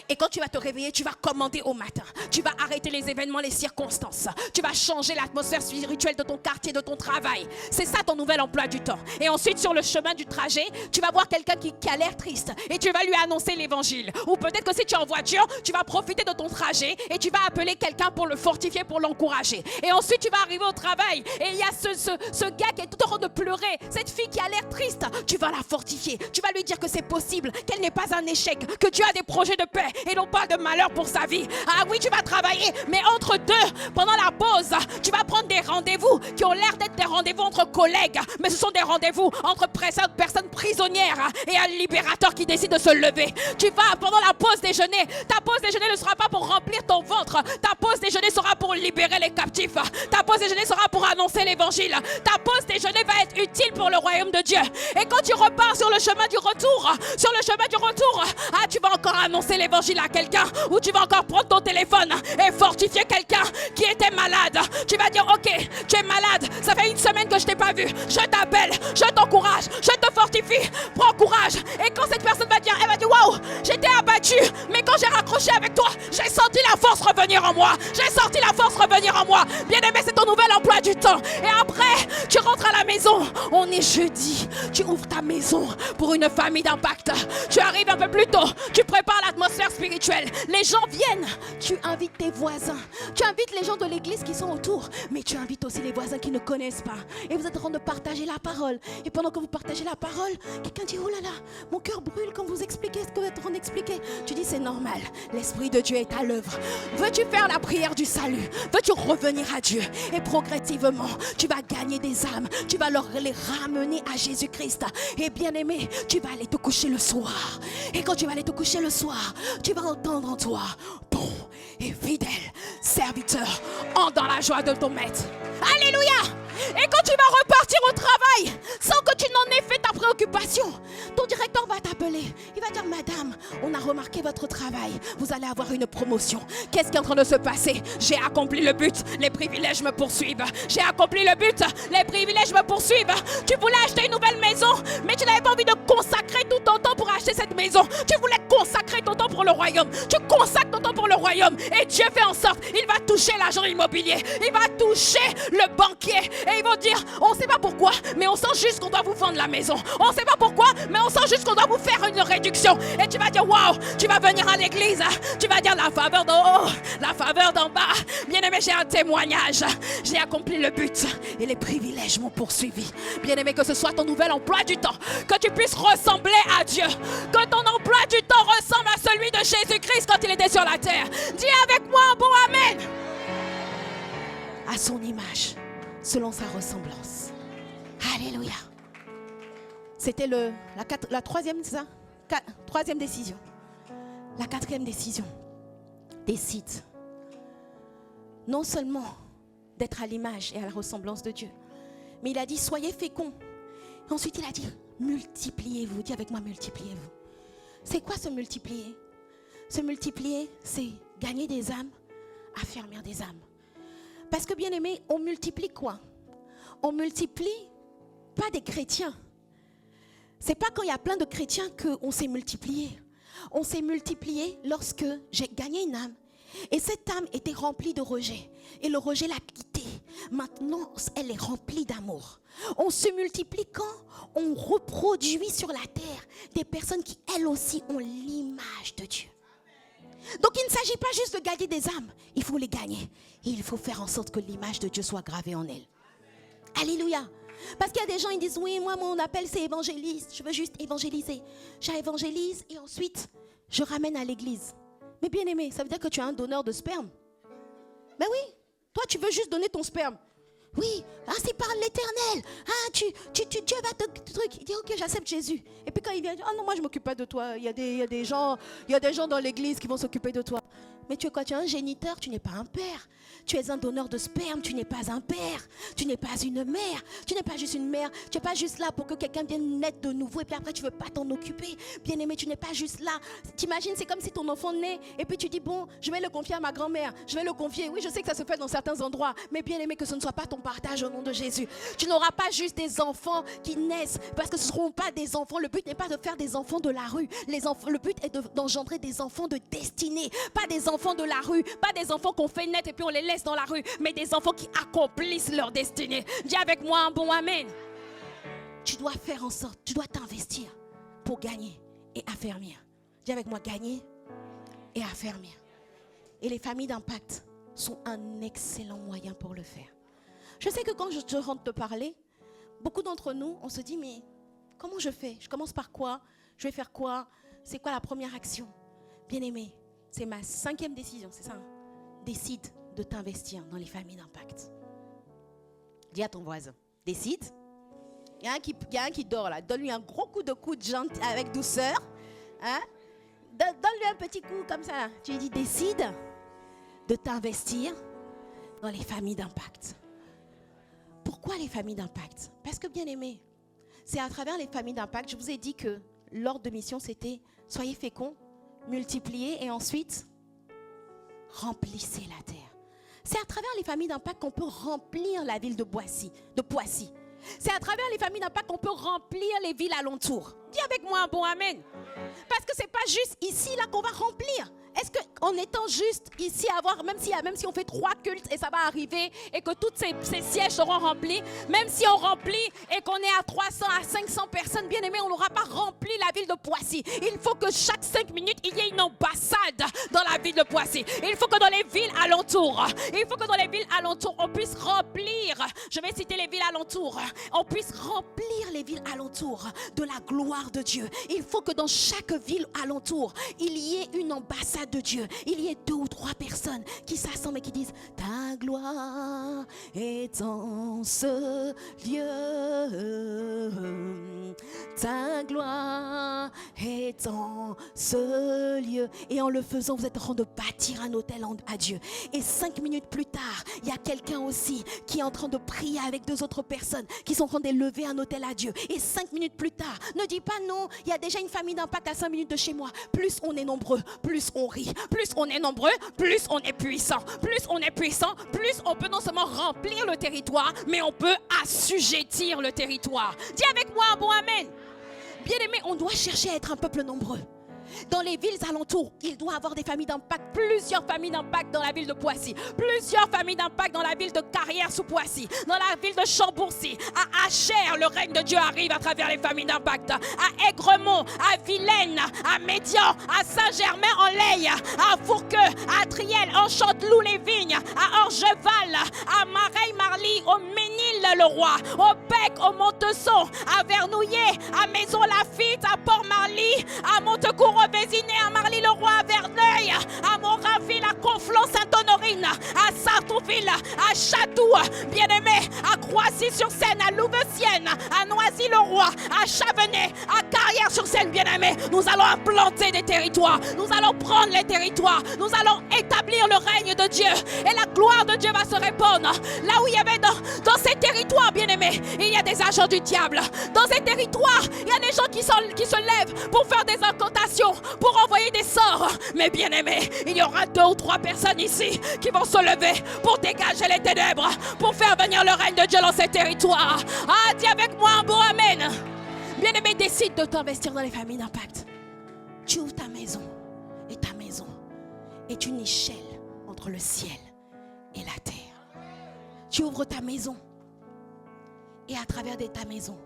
S2: Et quand tu vas te réveiller, tu vas commander au matin. Tu vas arrêter les événements, les circonstances. Tu vas changer l'atmosphère spirituelle de ton quartier, de ton travail. C'est ça ton nouvel emploi du temps. Et ensuite, sur le chemin du trajet, tu vas voir quelqu'un qui a l'air triste. Et tu vas lui annoncer l'évangile. Ou peut-être que si tu es en voiture, tu vas profiter de ton trajet. Et tu vas appeler quelqu'un pour le fortifier, pour l'encourager. Et ensuite, tu vas arriver au travail. Et il y a ce gars qui est tout en train de pleurer. Cette fille qui a l'air triste. Tu vas la fortifier. Tu vas lui dire que c'est possible. Qu'elle n'est pas un échec. Que Dieu a des projets de paix. Et non pas de malheur pour sa vie. Ah oui, tu vas travailler, mais entre deux, pendant la pause, tu vas prendre des rendez-vous qui ont l'air d'être des rendez-vous entre collègues, mais ce sont des rendez-vous entre personnes prisonnières et un libérateur qui décide de se lever. Tu vas, pendant la pause déjeuner, ta pause déjeuner ne sera pas pour remplir ton ventre, ta pause déjeuner sera pour libérer les captifs, ta pause déjeuner sera pour annoncer l'évangile, ta pause déjeuner va être utile pour le royaume de Dieu. Et quand tu repars sur le chemin du retour, ah, tu vas encore annoncer l'évangile à quelqu'un, ou tu vas encore prendre ton téléphone et fortifier quelqu'un qui était malade. Tu vas dire, ok, tu es malade, ça fait 1 semaine que je t'ai pas vu, je t'appelle, je t'encourage, je te fortifie, prends courage. Et quand cette personne va dire, elle va dire, waouh, j'étais abattue, mais quand j'ai raccroché avec toi, j'ai senti la force revenir en moi, bien aimé, c'est ton nouvel emploi du temps. Et après, tu rentres à la maison, on est jeudi, tu ouvres ta maison pour une famille d'impact, tu arrives un peu plus tôt, tu prépares l'atmosphère spirituelle, les gens viennent, tu invites tes voisins, tu invites les gens de l'église qui sont autour, mais tu invites aussi les voisins qui ne connaissent pas, et vous êtes en train de partager la parole. Et pendant que vous partagez la parole, quelqu'un dit, oh là là, mon cœur brûle quand vous expliquez ce que vous êtes en train d'expliquer. Tu dis, c'est normal, l'Esprit de Dieu est à l'œuvre. Veux-tu faire la prière du salut? Veux-tu revenir à Dieu? Et progressivement, tu vas gagner des âmes, tu vas les ramener à Jésus-Christ. Et bien aimé, tu vas aller te coucher le soir. Et quand tu vas aller te coucher le soir, tu vas entendre en toi, bon et fidèle serviteur, entre dans la joie de ton maître. Alléluia! Et quand tu vas repartir au travail, sans que tu n'en aies fait ta préoccupation, ton directeur va t'appeler. Il va dire, madame, on a remarqué votre travail. Vous allez avoir une promotion. Qu'est-ce qui est en train de se passer? J'ai accompli le but. Les privilèges me poursuivent. J'ai accompli le but. Les privilèges me poursuivent. Tu voulais acheter une nouvelle maison, mais tu n'avais pas envie de consacrer tout ton temps pour acheter cette maison. Tu voulais consacrer ton temps pour le royaume. Tu consacres ton temps pour le royaume. Et Dieu fait en sorte, il va toucher l'agent immobilier, il va toucher le banquier. Et ils vont dire, on ne sait pas pourquoi, mais on sent juste qu'on doit vous vendre la maison. On ne sait pas pourquoi, mais on sent juste qu'on doit vous faire une réduction. Et tu vas dire, waouh, tu vas venir à l'église, tu vas dire la faveur d'en haut, la faveur d'en bas. Bien-aimé, j'ai un témoignage. J'ai accompli le but et les privilèges m'ont poursuivi. Bien-aimé, que ce soit ton nouvel emploi du temps, que tu puisses ressembler à Dieu, que ton emploi du temps ressemble à celui de Jésus-Christ quand il était sur la terre. Dis avec moi un bon amen. À son image, selon sa ressemblance. Alléluia. C'était la troisième, c'est ça? Troisième décision. La quatrième décision. Décide non seulement d'être à l'image et à la ressemblance de Dieu, mais il a dit soyez féconds. Ensuite il a dit multipliez-vous. Dis avec moi multipliez-vous. C'est quoi se multiplier? Se multiplier, c'est gagner des âmes, affermir des âmes. Parce que bien aimé, on multiplie quoi? On multiplie pas des chrétiens. C'est pas quand il y a plein de chrétiens qu'on s'est multiplié. On s'est multiplié lorsque j'ai gagné une âme. Et cette âme était remplie de rejet. Et le rejet l'a quitté. Maintenant, elle est remplie d'amour. On se multiplie quand on reproduit sur la terre des personnes qui, elles aussi, ont l'image de Dieu. Donc, il ne s'agit pas juste de gagner des âmes. Il faut les gagner. Et il faut faire en sorte que l'image de Dieu soit gravée en elles. Alléluia. Parce qu'il y a des gens, ils disent, oui, moi, mon appel, c'est évangéliste. Je veux juste évangéliser. J'évangélise et ensuite, je ramène à l'église. Mais bien aimé, ça veut dire que tu es un donneur de sperme. Ben oui, toi tu veux juste donner ton sperme. Oui, c'est par l'Éternel. Dieu va te truc. Il dit ok, j'accepte Jésus. Et puis quand il vient, non, moi je m'occupe pas de toi. Il y a des gens dans l'église qui vont s'occuper de toi. Mais tu es quoi? Tu es un géniteur, tu n'es pas un père. Tu es un donneur de sperme, tu n'es pas un père. Tu n'es pas une mère. Tu n'es pas juste une mère. Tu n'es pas juste là pour que quelqu'un vienne naître de nouveau et puis après tu ne veux pas t'en occuper. Bien aimé, tu n'es pas juste là. T'imagines, c'est comme si ton enfant naît et puis tu dis bon, je vais le confier à ma grand-mère. Je vais le confier. Oui, je sais que ça se fait dans certains endroits. Mais bien aimé, que ce ne soit pas ton partage au nom de Jésus. Tu n'auras pas juste des enfants qui naissent parce que ce ne seront pas des enfants. Le but n'est pas de faire des enfants de la rue. Le but est d'engendrer des enfants de destinée. Pas des enfants de la rue. Pas des enfants qu'on fait naître et puis on les laisse dans la rue. Mais des enfants qui accomplissent leur destinée. Dis avec moi un bon amen. Tu dois faire en sorte, tu dois t'investir pour gagner et affermir. Dis avec moi gagner et affermir. Et les familles d'impact sont un excellent moyen pour le faire. Je sais que quand je rentre te parler, beaucoup d'entre nous, on se dit, mais comment je fais? Je commence par quoi? Je vais faire quoi? C'est quoi la première action? Bien aimé, c'est ma 5e décision, c'est ça? Décide de t'investir dans les familles d'impact. Dis à ton voisin, décide. Il y a un qui dort là, donne-lui un gros coup de coude gentil avec douceur. Hein? Donne-lui un petit coup comme ça. Là. Tu lui dis, décide de t'investir dans les familles d'impact. Pourquoi les familles d'impact? Parce que bien aimé, c'est à travers les familles d'impact, je vous ai dit que l'ordre de mission c'était soyez féconds, multipliez et ensuite remplissez la terre. C'est à travers les familles d'impact qu'on peut remplir la ville de Poissy. C'est à travers les familles d'impact qu'on peut remplir les villes alentours. Dis avec moi un bon amen. Parce que ce n'est pas juste ici là qu'on va remplir. Est-ce qu'en étant juste ici, même si on fait 3 cultes et ça va arriver et que tous ces sièges seront remplis, même si on remplit et qu'on est à 300, à 500 personnes, bien aimés, on n'aura pas rempli la ville de Poissy. Il faut que chaque 5 minutes, il y ait une ambassade dans la ville de Poissy. Il faut que dans les villes alentours, on puisse remplir, je vais citer les villes alentours, on puisse remplir les villes alentours de la gloire de Dieu. Il faut que dans chaque ville alentour, il y ait une ambassade de Dieu. Il y ait 2 ou 3 personnes qui s'assemblent et qui disent ta gloire est en ce lieu, ta gloire est en ce lieu. Et en le faisant, vous êtes en train de bâtir un autel à Dieu. Et 5 minutes plus tard, il y a quelqu'un aussi qui est en train de prier avec 2 autres personnes qui sont en train d'élever un autel à Dieu. Et 5 minutes plus tard, ne dis pas non, il y a déjà une famille d'impact à 5 minutes de chez moi. Plus on est nombreux, plus on rit. Plus on est nombreux, plus on est puissant. Plus on est puissant, plus on peut non seulement remplir le territoire, mais on peut assujettir le territoire. Dis avec moi un bon amen. Bien aimé, on doit chercher à être un peuple nombreux. Dans les villes alentours, il doit y avoir des familles d'impact, plusieurs familles d'impact dans la ville de Poissy, plusieurs familles d'impact dans la ville de Carrière-sous-Poissy, dans la ville de Chambourcy. À Achères, le règne de Dieu arrive à travers les familles d'impact. À Aigremont, à Vilaine, à Médian, à Saint-Germain-en-Laye, à Fourqueux, à Triel, en Chanteloup-les-Vignes, à Orgeval, à Mareil-Marly, au Ménil-le-Roi, au Bec, au Montesson, à Vernouillet, à Maison-Lafitte, à Port-Marly, à Montecourt-au-Vésiné, à Marly-le-Roi, à Verneuil, à Montraville, à Conflans-Sainte-Honorine, à Sartrouville, à Chadoux, bien-aimé, à Croissy-sur-Seine, à Louveciennes, à Noisy-le-Roi, à Chavenay, à Carrière-sur-Seine, bien-aimé. Nous allons implanter des territoires, nous allons prendre les territoires, nous allons établir le règne de Dieu et la gloire de Dieu va se répandre. Là où il y avait dans ces territoires, bien-aimés, il y a des agents du diable. Dans ces territoires, il y a des gens qui se lèvent pour faire des incantations, pour envoyer des sorts. Mais bien-aimés, il y aura 2 ou 3 personnes ici qui vont se lever pour dégager les ténèbres, pour faire venir le règne de Dieu dans ces territoires. Ah, dis avec moi un beau amen. Bien-aimé, décide de t'investir dans les familles d'impact. Tu ouvres ta maison est une échelle entre le ciel et la terre. Tu ouvres ta maison et à travers de ta maison,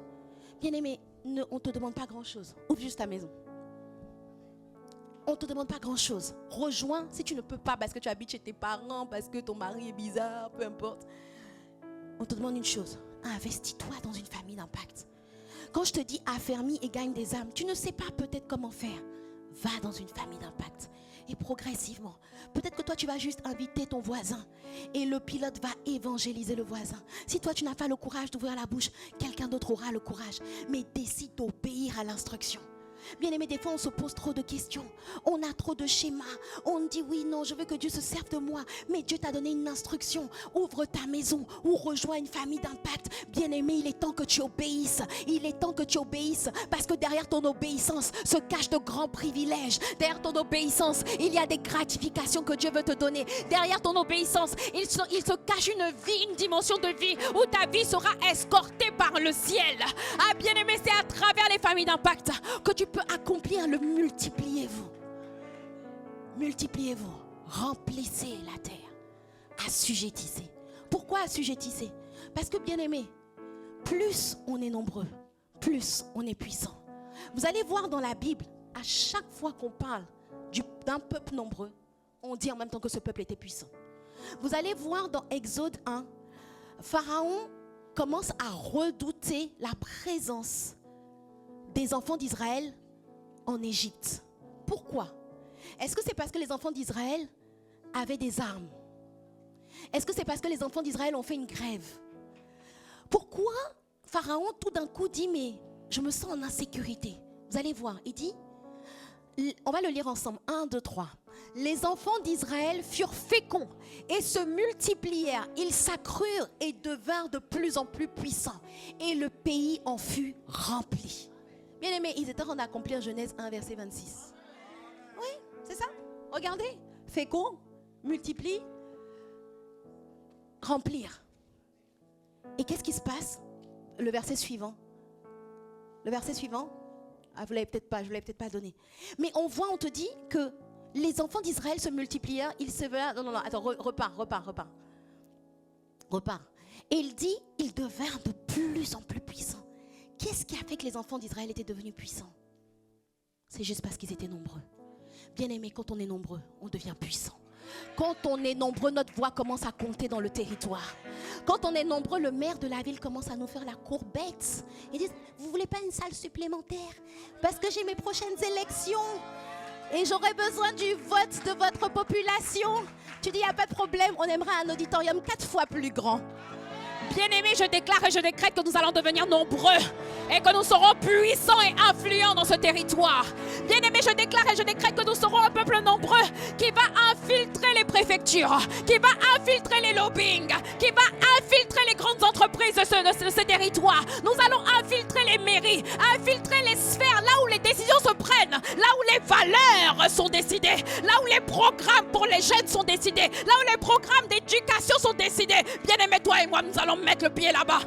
S2: bien-aimé, on ne te demande pas grand-chose. Ouvre juste ta maison. On ne te demande pas grand-chose. Rejoins si tu ne peux pas parce que tu habites chez tes parents, parce que ton mari est bizarre, peu importe. On te demande une chose. Investis-toi dans une famille d'impact. Quand je te dis affermis et gagne des âmes, tu ne sais pas peut-être comment faire. Va dans une famille d'impact. Et progressivement, peut-être que toi tu vas juste inviter ton voisin et le pilote va évangéliser le voisin. Si toi tu n'as pas le courage d'ouvrir la bouche, quelqu'un d'autre aura le courage. Mais décide d'obéir à l'instruction. Bien-aimé, des fois on se pose trop de questions, on a trop de schémas, on dit oui, non, je veux que Dieu se serve de moi, mais Dieu t'a donné une instruction, ouvre ta maison ou rejoins une famille d'impact. Bien-aimé, il est temps que tu obéisses, parce que derrière ton obéissance se cachent de grands privilèges, derrière ton obéissance il y a des gratifications que Dieu veut te donner, derrière ton obéissance il se cache une vie, une dimension de vie où ta vie sera escortée par le ciel. Ah bien-aimé, c'est à travers les familles d'impact que tu peux accomplir le multipliez-vous. Multipliez-vous. Remplissez la terre. Assujettissez. Pourquoi assujettissez? Parce que bien aimé, plus on est nombreux, plus on est puissant. Vous allez voir dans la Bible, à chaque fois qu'on parle d'un peuple nombreux, on dit en même temps que ce peuple était puissant. Vous allez voir dans Exode 1, Pharaon commence à redouter la présence des enfants d'Israël en Égypte. Pourquoi? Est-ce que c'est parce que les enfants d'Israël avaient des armes? Est-ce que c'est parce que les enfants d'Israël ont fait une grève? Pourquoi Pharaon tout d'un coup dit mais je me sens en insécurité? Vous allez voir, il dit, on va le lire ensemble, 1, 2, 3. Les enfants d'Israël furent féconds et se multiplièrent. Ils s'accrurent et devinrent de plus en plus puissants. Et le pays en fut rempli. Bien aimé, ils étaient en train d'accomplir Genèse 1, verset 26. Oui, c'est ça. Regardez. Fécond, multiplie, remplir. Et qu'est-ce qui se passe? Le verset suivant. Le verset suivant. Ah, je ne vous l'avais peut-être pas donné. Mais on voit, on te dit que les enfants d'Israël se multiplièrent. Ils se veulent. Non, attends, repars. Et il dit, ils devinrent de plus en plus puissants. Qu'est-ce qui a fait que les enfants d'Israël étaient devenus puissants? C'est juste parce qu'ils étaient nombreux. Bien aimé, quand on est nombreux, on devient puissant. Quand on est nombreux, notre voix commence à compter dans le territoire. Quand on est nombreux, le maire de la ville commence à nous faire la courbette. Ils disent, vous ne voulez pas une salle supplémentaire? Parce que j'ai mes prochaines élections et j'aurai besoin du vote de votre population. Tu dis, il n'y a pas de problème, on aimerait un auditorium 4 fois plus grand. Bien-aimés, je déclare et je décrète que nous allons devenir nombreux et que nous serons puissants et influents dans ce territoire. Bien-aimés, je déclare et je décrète que nous serons un peuple nombreux qui va infiltrer les préfectures, qui va infiltrer les lobbying, qui va infiltrer les grandes entreprises de ce territoire. Nous allons infiltrer les mairies, infiltrer les sphères, là où les décisions se prennent, là où les valeurs sont décidées, là où les programmes pour les jeunes sont décidés, là où les programmes d'éducation sont décidés. Bien-aimés, toi et moi, nous allons mettre le pied là-bas.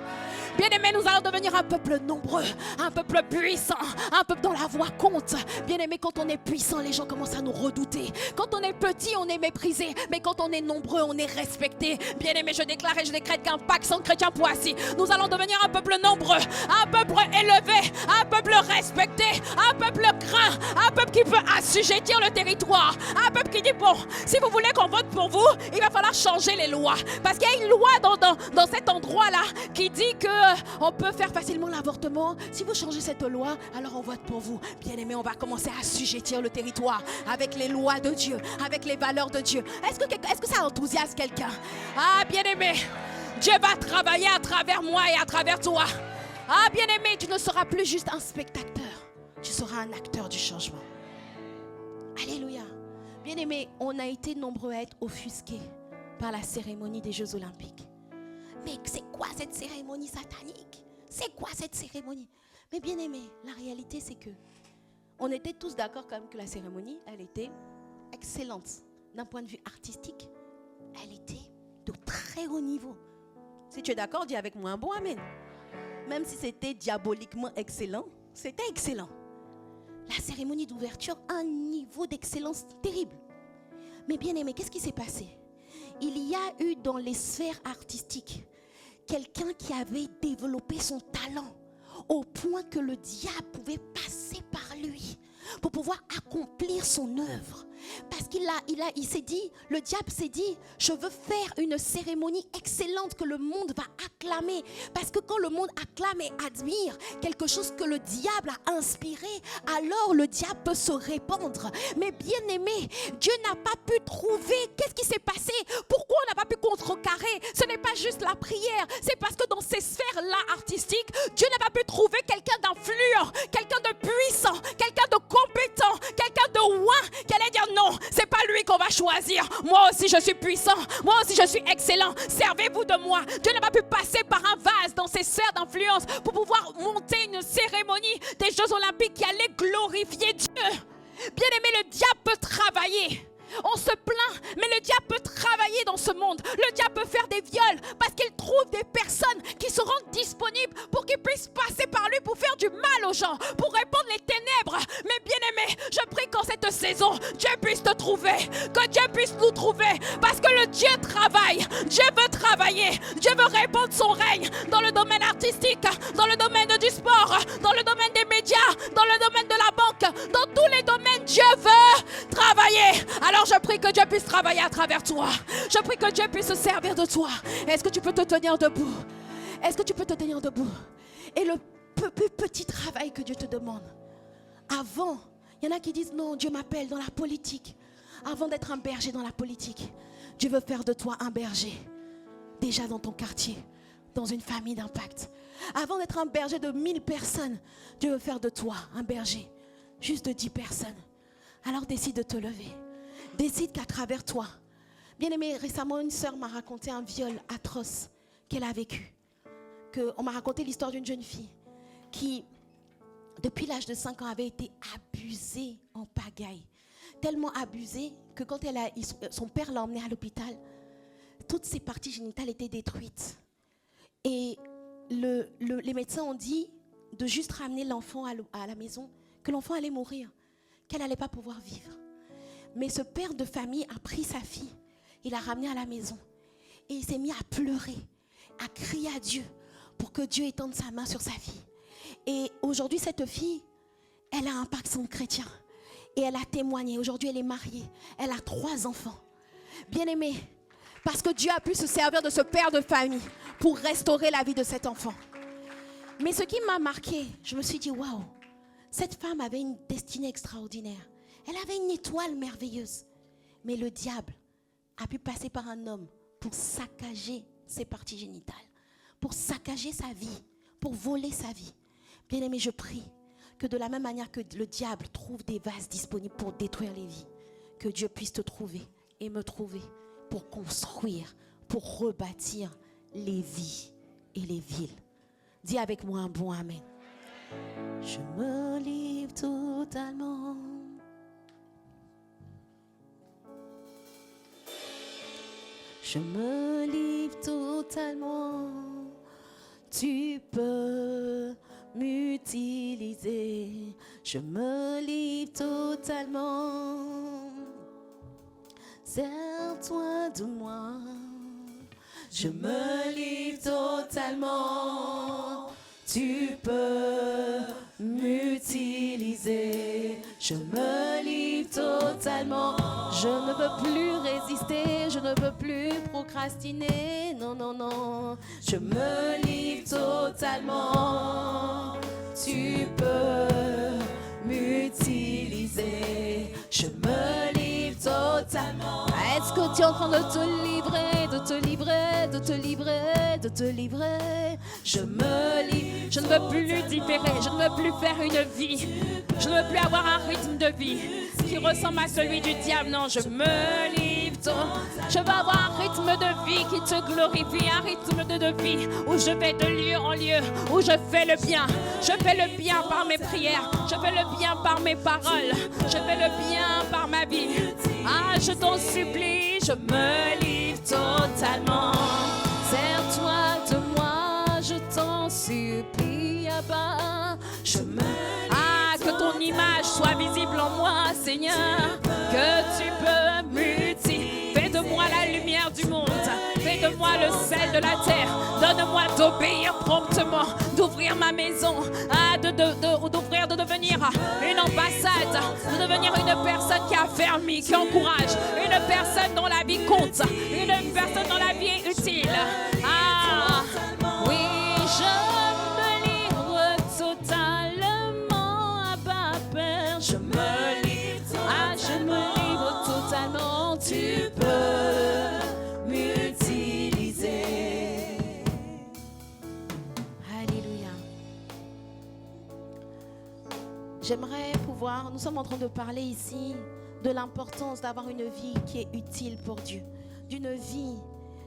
S2: Bien-aimés, nous allons devenir un peuple nombreux, un peuple puissant, un peuple dont la voix compte. Bien-aimés, quand on est puissant, les gens commencent à nous redouter. Quand on est petit, on est méprisé. Mais quand on est nombreux, on est respecté. Bien-aimés, je déclare et je décrète qu'Impact Centre Chrétien Poissy, nous allons devenir un peuple nombreux, un peuple élevé, un peuple respecté, un peuple grand, un peuple qui peut assujettir le territoire, un peuple qui dit, bon, si vous voulez qu'on vote pour vous, il va falloir changer les lois. Parce qu'il y a une loi dans cet endroit-là qui dit qu'on peut faire facilement l'avortement. Si vous changez cette loi, alors on vote pour vous. Bien-aimés, on va commencer à assujettir le territoire avec les lois de Dieu, avec les valeurs de Dieu. Est-ce que ça enthousiasme quelqu'un? Ah, bien-aimé, Dieu va travailler à travers moi et à travers toi. Ah, bien-aimé, tu ne seras plus juste un spectateur. Tu seras un acteur du changement. Alléluia. Bien-aimé, on a été nombreux à être offusqués par la cérémonie des Jeux Olympiques. Mais c'est quoi cette cérémonie satanique? C'est quoi cette cérémonie? Mais bien-aimé, la réalité c'est que on était tous d'accord quand même que la cérémonie, elle était excellente. D'un point de vue artistique, elle était de très haut niveau. Si tu es d'accord, dis avec moi un bon amen. Même si c'était diaboliquement excellent, c'était excellent. La cérémonie d'ouverture a un niveau d'excellence terrible. Mais bien aimé, qu'est-ce qui s'est passé? Il y a eu dans les sphères artistiques quelqu'un qui avait développé son talent au point que le diable pouvait passer par lui pour pouvoir accomplir son œuvre. Parce il s'est dit, le diable s'est dit, je veux faire une cérémonie excellente que le monde va acclamer. Parce que quand le monde acclame et admire quelque chose que le diable a inspiré, alors le diable peut se répandre. Mais bien aimé, Dieu n'a pas pu trouver. Qu'est-ce qui s'est passé? Pourquoi on n'a pas pu contrecarrer? Ce n'est pas juste la prière. C'est parce que dans ces sphères-là artistiques, Dieu n'a pas pu trouver quelqu'un d'influent, quelqu'un de puissant, quelqu'un de compétent, quelqu'un de ouin qui allait dire non, c'est pas lui qu'on va choisir. Moi aussi je suis puissant, moi aussi je suis excellent. Servez-vous de moi. Dieu n'a pas pu passer par un vase dans ses sphères d'influence pour pouvoir monter une cérémonie des Jeux Olympiques qui allait glorifier Dieu. Bien aimé, le diable peut travailler. On se plaint, mais le diable peut travailler dans ce monde. Le diable peut faire des viols parce qu'il trouve des personnes qui se rendent disponibles pour qu'ils puissent passer par lui pour faire du mal aux gens, pour répandre les ténèbres. Mais bien aimé, je prie qu'en cette saison, Dieu puisse te trouver, que Dieu puisse nous trouver, parce que le Dieu travaille, Dieu veut travailler, Dieu veut répandre son règne dans le domaine artistique, dans le domaine du sport, dans le domaine des médias, dans le domaine de la banque, dans tous les domaines, Dieu veut travailler. Alors je prie que Dieu puisse travailler à travers toi. Je prie que Dieu puisse se servir de toi. Est-ce que tu peux te tenir debout? Est-ce que tu peux te tenir debout? Et le plus petit travail que Dieu te demande. Avant, il y en a qui disent non, Dieu m'appelle dans la politique. Avant d'être un berger dans la politique, Dieu veut faire de toi un berger. Déjà dans ton quartier, dans une famille d'impact. Avant d'être un berger de 1000 personnes, Dieu veut faire de toi un berger. Juste de 10 personnes. Alors décide de te lever. Décide qu'à travers toi. Bien aimé, récemment une sœur m'a raconté un viol atroce qu'elle a vécu. On m'a raconté l'histoire d'une jeune fille qui, depuis l'âge de 5 ans, avait été abusée en pagaille. Tellement abusée que quand son père l'a emmenée à l'hôpital, toutes ses parties génitales étaient détruites. Et les médecins ont dit de juste ramener l'enfant à la maison, que l'enfant allait mourir, qu'elle n'allait pas pouvoir vivre. Mais ce père de famille a pris sa fille, il l'a ramenée à la maison et il s'est mis à pleurer, à crier à Dieu pour que Dieu étende sa main sur sa fille. Et aujourd'hui, cette fille, elle a un Impact Centre Chrétien et elle a témoigné. Aujourd'hui, elle est mariée, elle a 3 enfants. Bien-aimée, parce que Dieu a pu se servir de ce père de famille pour restaurer la vie de cet enfant. Mais ce qui m'a marqué, je me suis dit, waouh, cette femme avait une destinée extraordinaire. Elle avait une étoile merveilleuse. Mais le diable a pu passer par un homme pour saccager ses parties génitales, pour saccager sa vie, pour voler sa vie. Bien-aimé, je prie que de la même manière que le diable trouve des vases disponibles pour détruire les vies, que Dieu puisse te trouver et me trouver pour construire, pour rebâtir les vies et les villes. Dis avec moi un bon amen. Je me livre totalement. Je me livre totalement. tu peux m'utiliser. Je me livre totalement. Sers-toi de moi. Je me livre totalement. Tu peux m'utiliser. Je me livre totalement. Je ne veux plus résister. Je ne veux plus procrastiner. Non, non, non. Je me livre totalement. Tu peux m'utiliser. Je me livre totalement. Est-ce que tu es en train de te livrer, de te livrer, de te livrer, de te livrer? Je me livre.
S1: Je ne veux plus différer, je ne veux plus faire une vie. Je ne veux plus avoir un rythme de vie qui ressemble à celui du diable. Non, je me livre. Je veux avoir un rythme de vie qui te glorifie, un rythme de vie où je vais de lieu en lieu, où je fais le bien. Je fais le bien par mes prières, je fais le bien par mes paroles, je fais le bien par ma vie. Ah, je t'en supplie, je me livre totalement. Sers-toi de moi, je t'en supplie, Abba. Je me livre. Ah, que ton image soit visible en moi, Seigneur. Que tu peux m'utiliser. Fais de moi la lumière du monde. Fais de moi le sel de la terre. Donne-moi d'obéir promptement, d'ouvrir ma maison, d'ouvrir, de devenir une ambassade, de devenir une personne qui affermit, qui encourage, une personne dont la vie compte, une personne dont la vie est utile. Ah, oui, je me livre totalement à Abba Père. Je me livre, ah, je me livre totalement. Tu peux m'utiliser.
S2: Alléluia. J'aimerais pouvoir, nous sommes en train de parler ici de l'importance d'avoir une vie qui est utile pour Dieu, d'une vie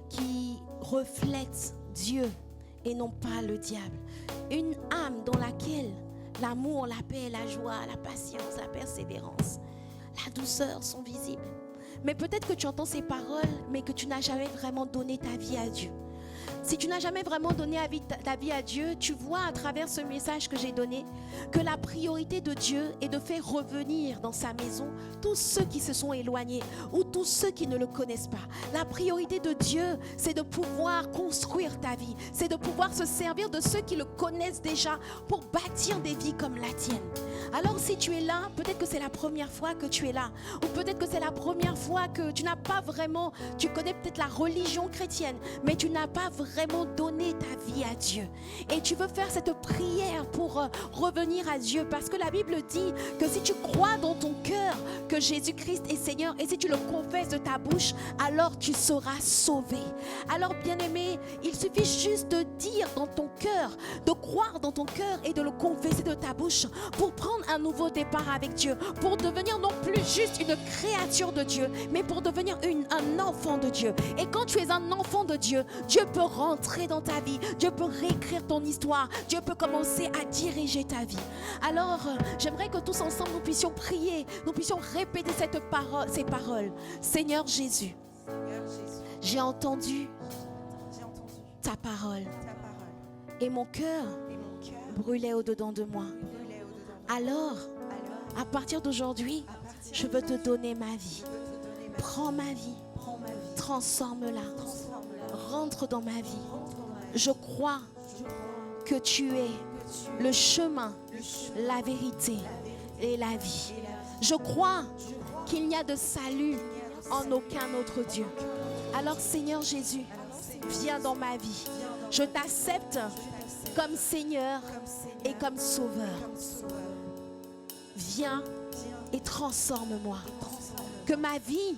S2: qui reflète Dieu et non pas le diable. Une âme dans laquelle l'amour, la paix, la joie, la patience, la persévérance, la douceur sont visibles. Mais peut-être que tu entends ces paroles, mais que tu n'as jamais vraiment donné ta vie à Dieu. Si tu n'as jamais vraiment donné ta vie à Dieu, tu vois à travers ce message que j'ai donné que la priorité de Dieu est de faire revenir dans sa maison tous ceux qui se sont éloignés ou tous ceux qui ne le connaissent pas. La priorité de Dieu, c'est de pouvoir construire ta vie, c'est de pouvoir se servir de ceux qui le connaissent déjà pour bâtir des vies comme la tienne. Alors si tu es là, peut-être que c'est la première fois que tu es là, ou peut-être que c'est la première fois que tu n'as pas vraiment, tu connais peut-être la religion chrétienne, mais tu n'as pas vraiment donné ta vie à Dieu. Et tu veux faire cette prière pour revenir à Dieu, parce que la Bible dit que si tu crois dans ton cœur que Jésus-Christ est Seigneur, et si tu le confesses de ta bouche, alors tu seras sauvé. Alors bien-aimé, il suffit juste de dire dans ton cœur, de croire dans ton cœur et de le confesser de ta bouche pour prendre un nouveau départ avec Dieu, pour devenir non plus juste une créature de Dieu, mais pour devenir un enfant de Dieu. Et quand tu es un enfant de Dieu, Dieu peut rentrer dans ta vie, Dieu peut réécrire ton histoire, Dieu peut commencer à diriger ta vie. Alors, j'aimerais que tous ensemble nous puissions prier, nous puissions répéter ces paroles. Seigneur Jésus, j'ai entendu ta parole et mon cœur brûlait au-dedans de moi. Alors, à partir d'aujourd'hui, je veux te donner ma vie. Prends ma vie, transforme-la, rentre dans ma vie. Je crois que tu es le chemin, la vérité et la vie. Je crois qu'il n'y a de salut en aucun autre Dieu. Alors Seigneur Jésus, viens dans ma vie. Je t'accepte comme Seigneur et comme Sauveur. Viens et transforme-moi. Que ma vie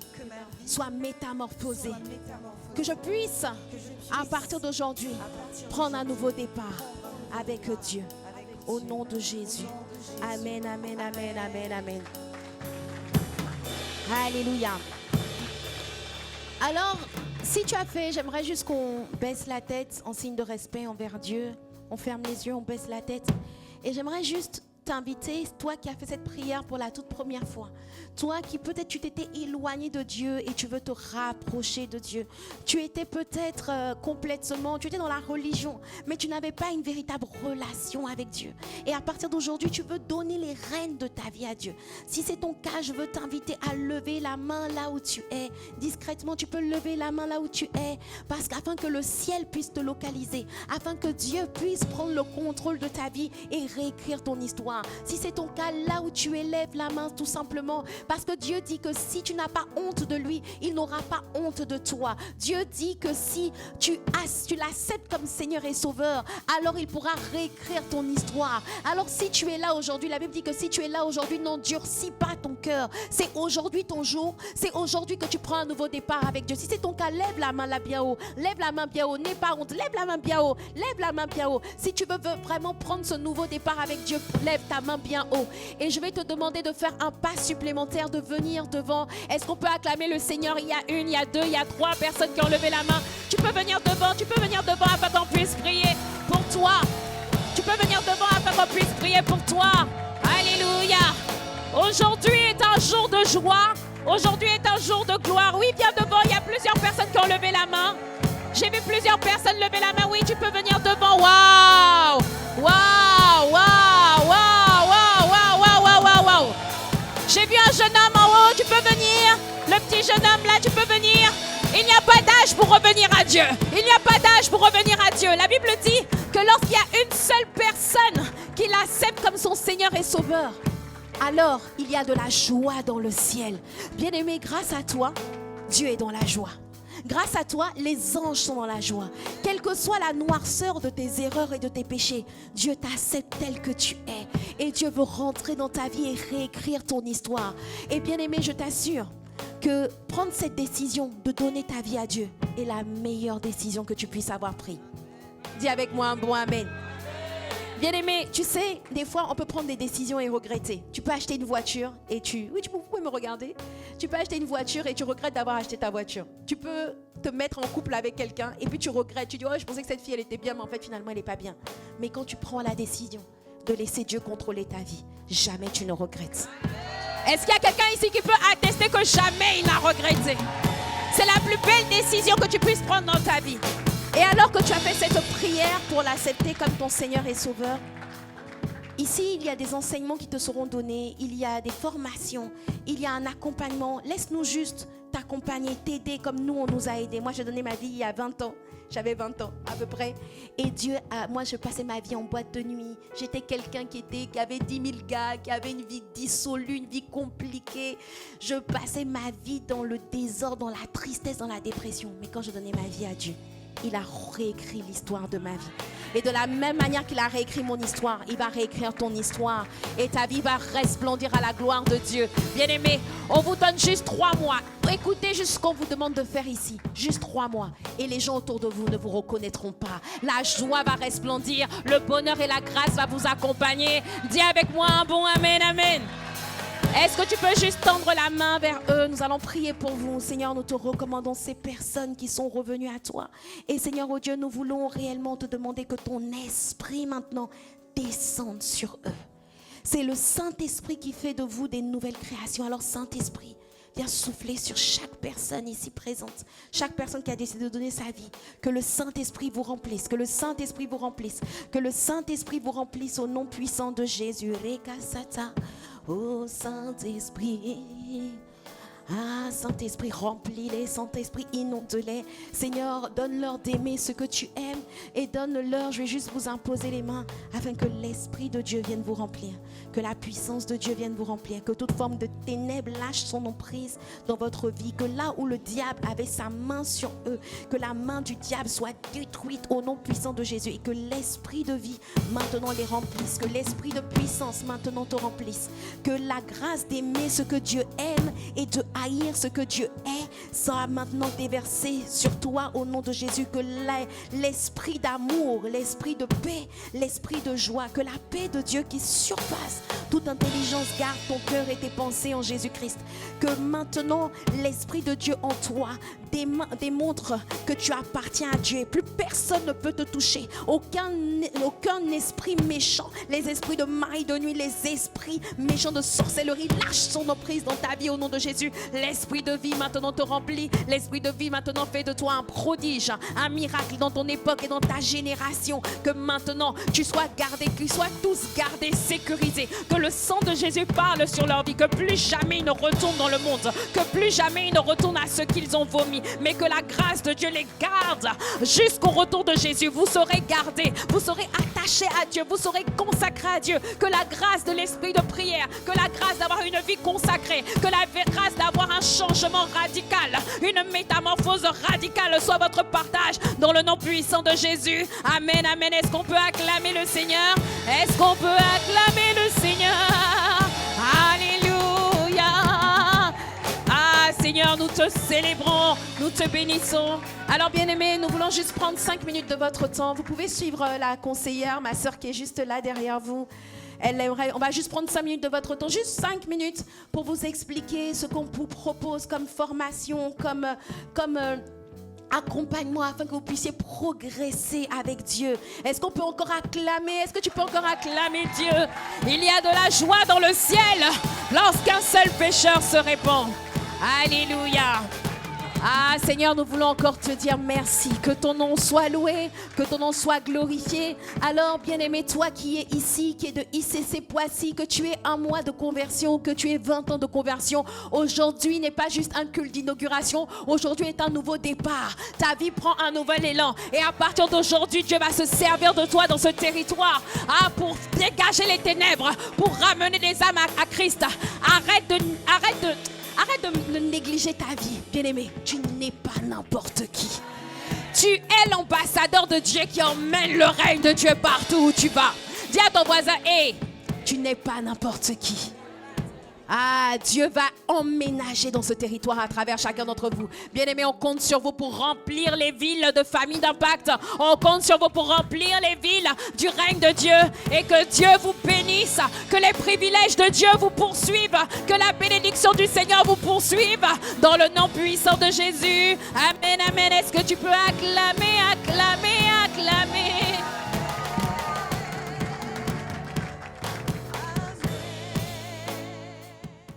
S2: soit métamorphosée. Que je puisse, à partir d'aujourd'hui, prendre un nouveau départ avec Dieu. Au nom de Jésus. Amen, amen, amen, amen, amen. Alléluia. Alors, si tu as fait, j'aimerais juste qu'on baisse la tête en signe de respect envers Dieu. On ferme les yeux, on baisse la tête. Et j'aimerais juste t'inviter, toi qui as fait cette prière pour la toute première fois, toi qui peut-être tu t'étais éloigné de Dieu et tu veux te rapprocher de Dieu. Tu étais peut-être complètement, tu étais dans la religion, mais tu n'avais pas une véritable relation avec Dieu. Et à partir d'aujourd'hui, tu veux donner les rênes de ta vie à Dieu. Si c'est ton cas, je veux t'inviter à lever la main là où tu es. Discrètement, tu peux lever la main là où tu es, parce qu'afin que le ciel puisse te localiser, afin que Dieu puisse prendre le contrôle de ta vie et réécrire ton histoire. Si c'est ton cas, là où tu es, lève la main tout simplement, parce que Dieu dit que si tu n'as pas honte de lui, il n'aura pas honte de toi. Dieu dit que si tu l'acceptes comme Seigneur et Sauveur, alors il pourra réécrire ton histoire. Alors si tu es là aujourd'hui, la Bible dit que si tu es là aujourd'hui, n'endurcis pas ton cœur. C'est aujourd'hui ton jour, c'est aujourd'hui que tu prends un nouveau départ avec Dieu. Si c'est ton cas, lève la main là bien haut, lève la main bien haut, n'aie pas honte, lève la main bien haut, lève la main bien haut. Si tu veux vraiment prendre ce nouveau départ avec Dieu, lève ta main bien haut. Et je vais te demander de faire un pas supplémentaire, de venir devant. Est-ce qu'on peut acclamer le Seigneur? Il y a une, il y a deux, il y a trois personnes qui ont levé la main. Tu peux venir devant afin qu'on puisse prier pour toi. Tu peux venir devant afin qu'on puisse prier pour toi. Alléluia. Aujourd'hui est un jour de joie. Aujourd'hui est un jour de gloire. Oui, viens devant. Il y a plusieurs personnes qui ont levé la main. J'ai vu plusieurs personnes lever la main. Oui, tu peux venir devant. Waouh! Waouh! Waouh! Waouh! Waouh! Waouh! Waouh! Waouh! Waouh! J'ai vu un jeune homme en haut. Tu peux venir. Le petit jeune homme là, tu peux venir. Il n'y a pas d'âge pour revenir à Dieu. Il n'y a pas d'âge pour revenir à Dieu. La Bible dit que lorsqu'il y a une seule personne qui l'accepte comme son Seigneur et Sauveur, alors il y a de la joie dans le ciel. Bien-aimé, grâce à toi, Dieu est dans la joie. Grâce à toi, les anges sont dans la joie. Quelle que soit la noirceur de tes erreurs et de tes péchés, Dieu t'accepte tel que tu es. Et Dieu veut rentrer dans ta vie et réécrire ton histoire. Et bien-aimé, je t'assure que prendre cette décision de donner ta vie à Dieu est la meilleure décision que tu puisses avoir prise. Dis avec moi un bon amen. Bien-aimé, tu sais, des fois, on peut prendre des décisions et regretter. Tu peux acheter une voiture et oui, vous pouvez me regarder. Tu peux acheter une voiture et tu regrettes d'avoir acheté ta voiture. Tu peux te mettre en couple avec quelqu'un et puis tu regrettes. Tu dis, oh, je pensais que cette fille, elle était bien, mais en fait, finalement, elle n'est pas bien. Mais quand tu prends la décision de laisser Dieu contrôler ta vie, jamais tu ne regrettes. Est-ce qu'il y a quelqu'un ici qui peut attester que jamais il n'a regretté? C'est la plus belle décision que tu puisses prendre dans ta vie. Et alors que tu as fait cette prière pour l'accepter comme ton Seigneur et Sauveur, ici, il y a des enseignements qui te seront donnés, il y a des formations, il y a un accompagnement. Laisse-nous juste t'accompagner, t'aider comme nous, on nous a aidés. Moi, j'ai donné ma vie il y a 20 ans. J'avais 20 ans à peu près. Et moi, je passais ma vie en boîte de nuit. J'étais quelqu'un qui avait 10 000 gars, qui avait une vie dissolue, une vie compliquée. Je passais ma vie dans le désordre, dans la tristesse, dans la dépression. Mais quand je donnais ma vie à Dieu, il a réécrit l'histoire de ma vie. Et de la même manière qu'il a réécrit mon histoire, il va réécrire ton histoire. Et ta vie va resplendir à la gloire de Dieu. Bien-aimés, on vous donne juste 3 mois. Écoutez juste ce qu'on vous demande de faire ici. Juste 3 mois. Et les gens autour de vous ne vous reconnaîtront pas. La joie va resplendir. Le bonheur et la grâce va vous accompagner. Dis avec moi un bon amen, amen. Est-ce que tu peux juste tendre la main vers eux? Nous allons prier pour vous. Seigneur, nous te recommandons ces personnes qui sont revenues à toi. Et Seigneur, oh Dieu, nous voulons réellement te demander que ton esprit maintenant descende sur eux. C'est le Saint-Esprit qui fait de vous des nouvelles créations. Alors Saint-Esprit, viens souffler sur chaque personne ici présente, chaque personne qui a décidé de donner sa vie. Que le Saint-Esprit vous remplisse, que le Saint-Esprit vous remplisse, que le Saint-Esprit vous remplisse au nom puissant de Jésus. Rekasata. Oh Saint-Esprit, ah Saint-Esprit, remplis-les, Saint-Esprit, inonde-les. Seigneur, donne-leur d'aimer ce que tu aimes et donne-leur, je vais juste vous imposer les mains afin que l'Esprit de Dieu vienne vous remplir, que la puissance de Dieu vienne vous remplir, que toute forme de ténèbres lâche son emprise dans votre vie, que là où le diable avait sa main sur eux, que la main du diable soit détruite au nom puissant de Jésus et que l'Esprit de vie maintenant les remplisse, que l'Esprit de puissance maintenant te remplisse, que la grâce d'aimer ce que Dieu aime et de haïr ce que Dieu est sera maintenant déversé sur toi au nom de Jésus. Que l'esprit d'amour, l'esprit de paix, l'esprit de joie, que la paix de Dieu qui surpasse toute intelligence garde ton cœur et tes pensées en Jésus-Christ. Que maintenant l'esprit de Dieu en toi démontre que tu appartiens à Dieu. Plus personne ne peut te toucher. Aucun esprit méchant, les esprits de mari de nuit, les esprits méchants de sorcellerie lâche son emprise dans ta vie au nom de Jésus. L'esprit de vie maintenant te remplit. L'esprit de vie maintenant fait de toi un prodige, un miracle dans ton époque et dans ta génération. Que maintenant tu sois gardé, qu'ils soient tous gardés, sécurisés. Que le sang de Jésus parle sur leur vie. Que plus jamais ils ne retournent dans le monde. Que plus jamais ils ne retournent à ce qu'ils ont vomi. Mais que la grâce de Dieu les garde jusqu'au retour de Jésus. Vous serez gardés, vous serez attachés à Dieu, vous serez consacrés à Dieu. Que la grâce de l'esprit de prière, que la grâce d'avoir une vie consacrée, que la grâce d'avoir un changement radical, une métamorphose radicale soit votre partage dans le nom puissant de Jésus. Amen, amen. Est-ce qu'on peut acclamer le Seigneur? Est-ce qu'on peut acclamer le Seigneur? Alléluia. Seigneur, nous te célébrons, nous te bénissons. Alors bien-aimés, nous voulons juste prendre 5 minutes de votre temps. Vous pouvez suivre la conseillère, ma sœur qui est juste là derrière vous. On va juste prendre 5 minutes de votre temps, juste 5 minutes pour vous expliquer ce qu'on vous propose comme formation, comme accompagnement afin que vous puissiez progresser avec Dieu. Est-ce qu'on peut encore acclamer? Est-ce que tu peux encore acclamer Dieu? Il y a de la joie dans le ciel lorsqu'un seul pécheur se répand. Alléluia. Ah Seigneur, nous voulons encore te dire merci. Que ton nom soit loué, que ton nom soit glorifié. Alors bien-aimé, toi qui es ici, qui es de ICC Poissy, que tu aies un mois de conversion, que tu aies 20 ans de conversion, aujourd'hui n'est pas juste un culte d'inauguration, aujourd'hui est un nouveau départ. Ta vie prend un nouvel élan et à partir d'aujourd'hui, Dieu va se servir de toi dans ce territoire pour dégager les ténèbres, pour ramener des âmes à Christ. Arrête de négliger ta vie, bien-aimé. Tu n'es pas n'importe qui. Tu es l'ambassadeur de Dieu qui emmène le règne de Dieu partout où tu vas. Dis à ton voisin, hey, tu n'es pas n'importe qui. Ah, Dieu va emménager dans ce territoire à travers chacun d'entre vous. Bien-aimés, on compte sur vous pour remplir les villes de famille d'impact. On compte sur vous pour remplir les villes du règne de Dieu. Et que Dieu vous bénisse, que les privilèges de Dieu vous poursuivent, que la bénédiction du Seigneur vous poursuive. Dans le nom puissant de Jésus. Amen, amen. Est-ce que tu peux acclamer, acclamer, acclamer?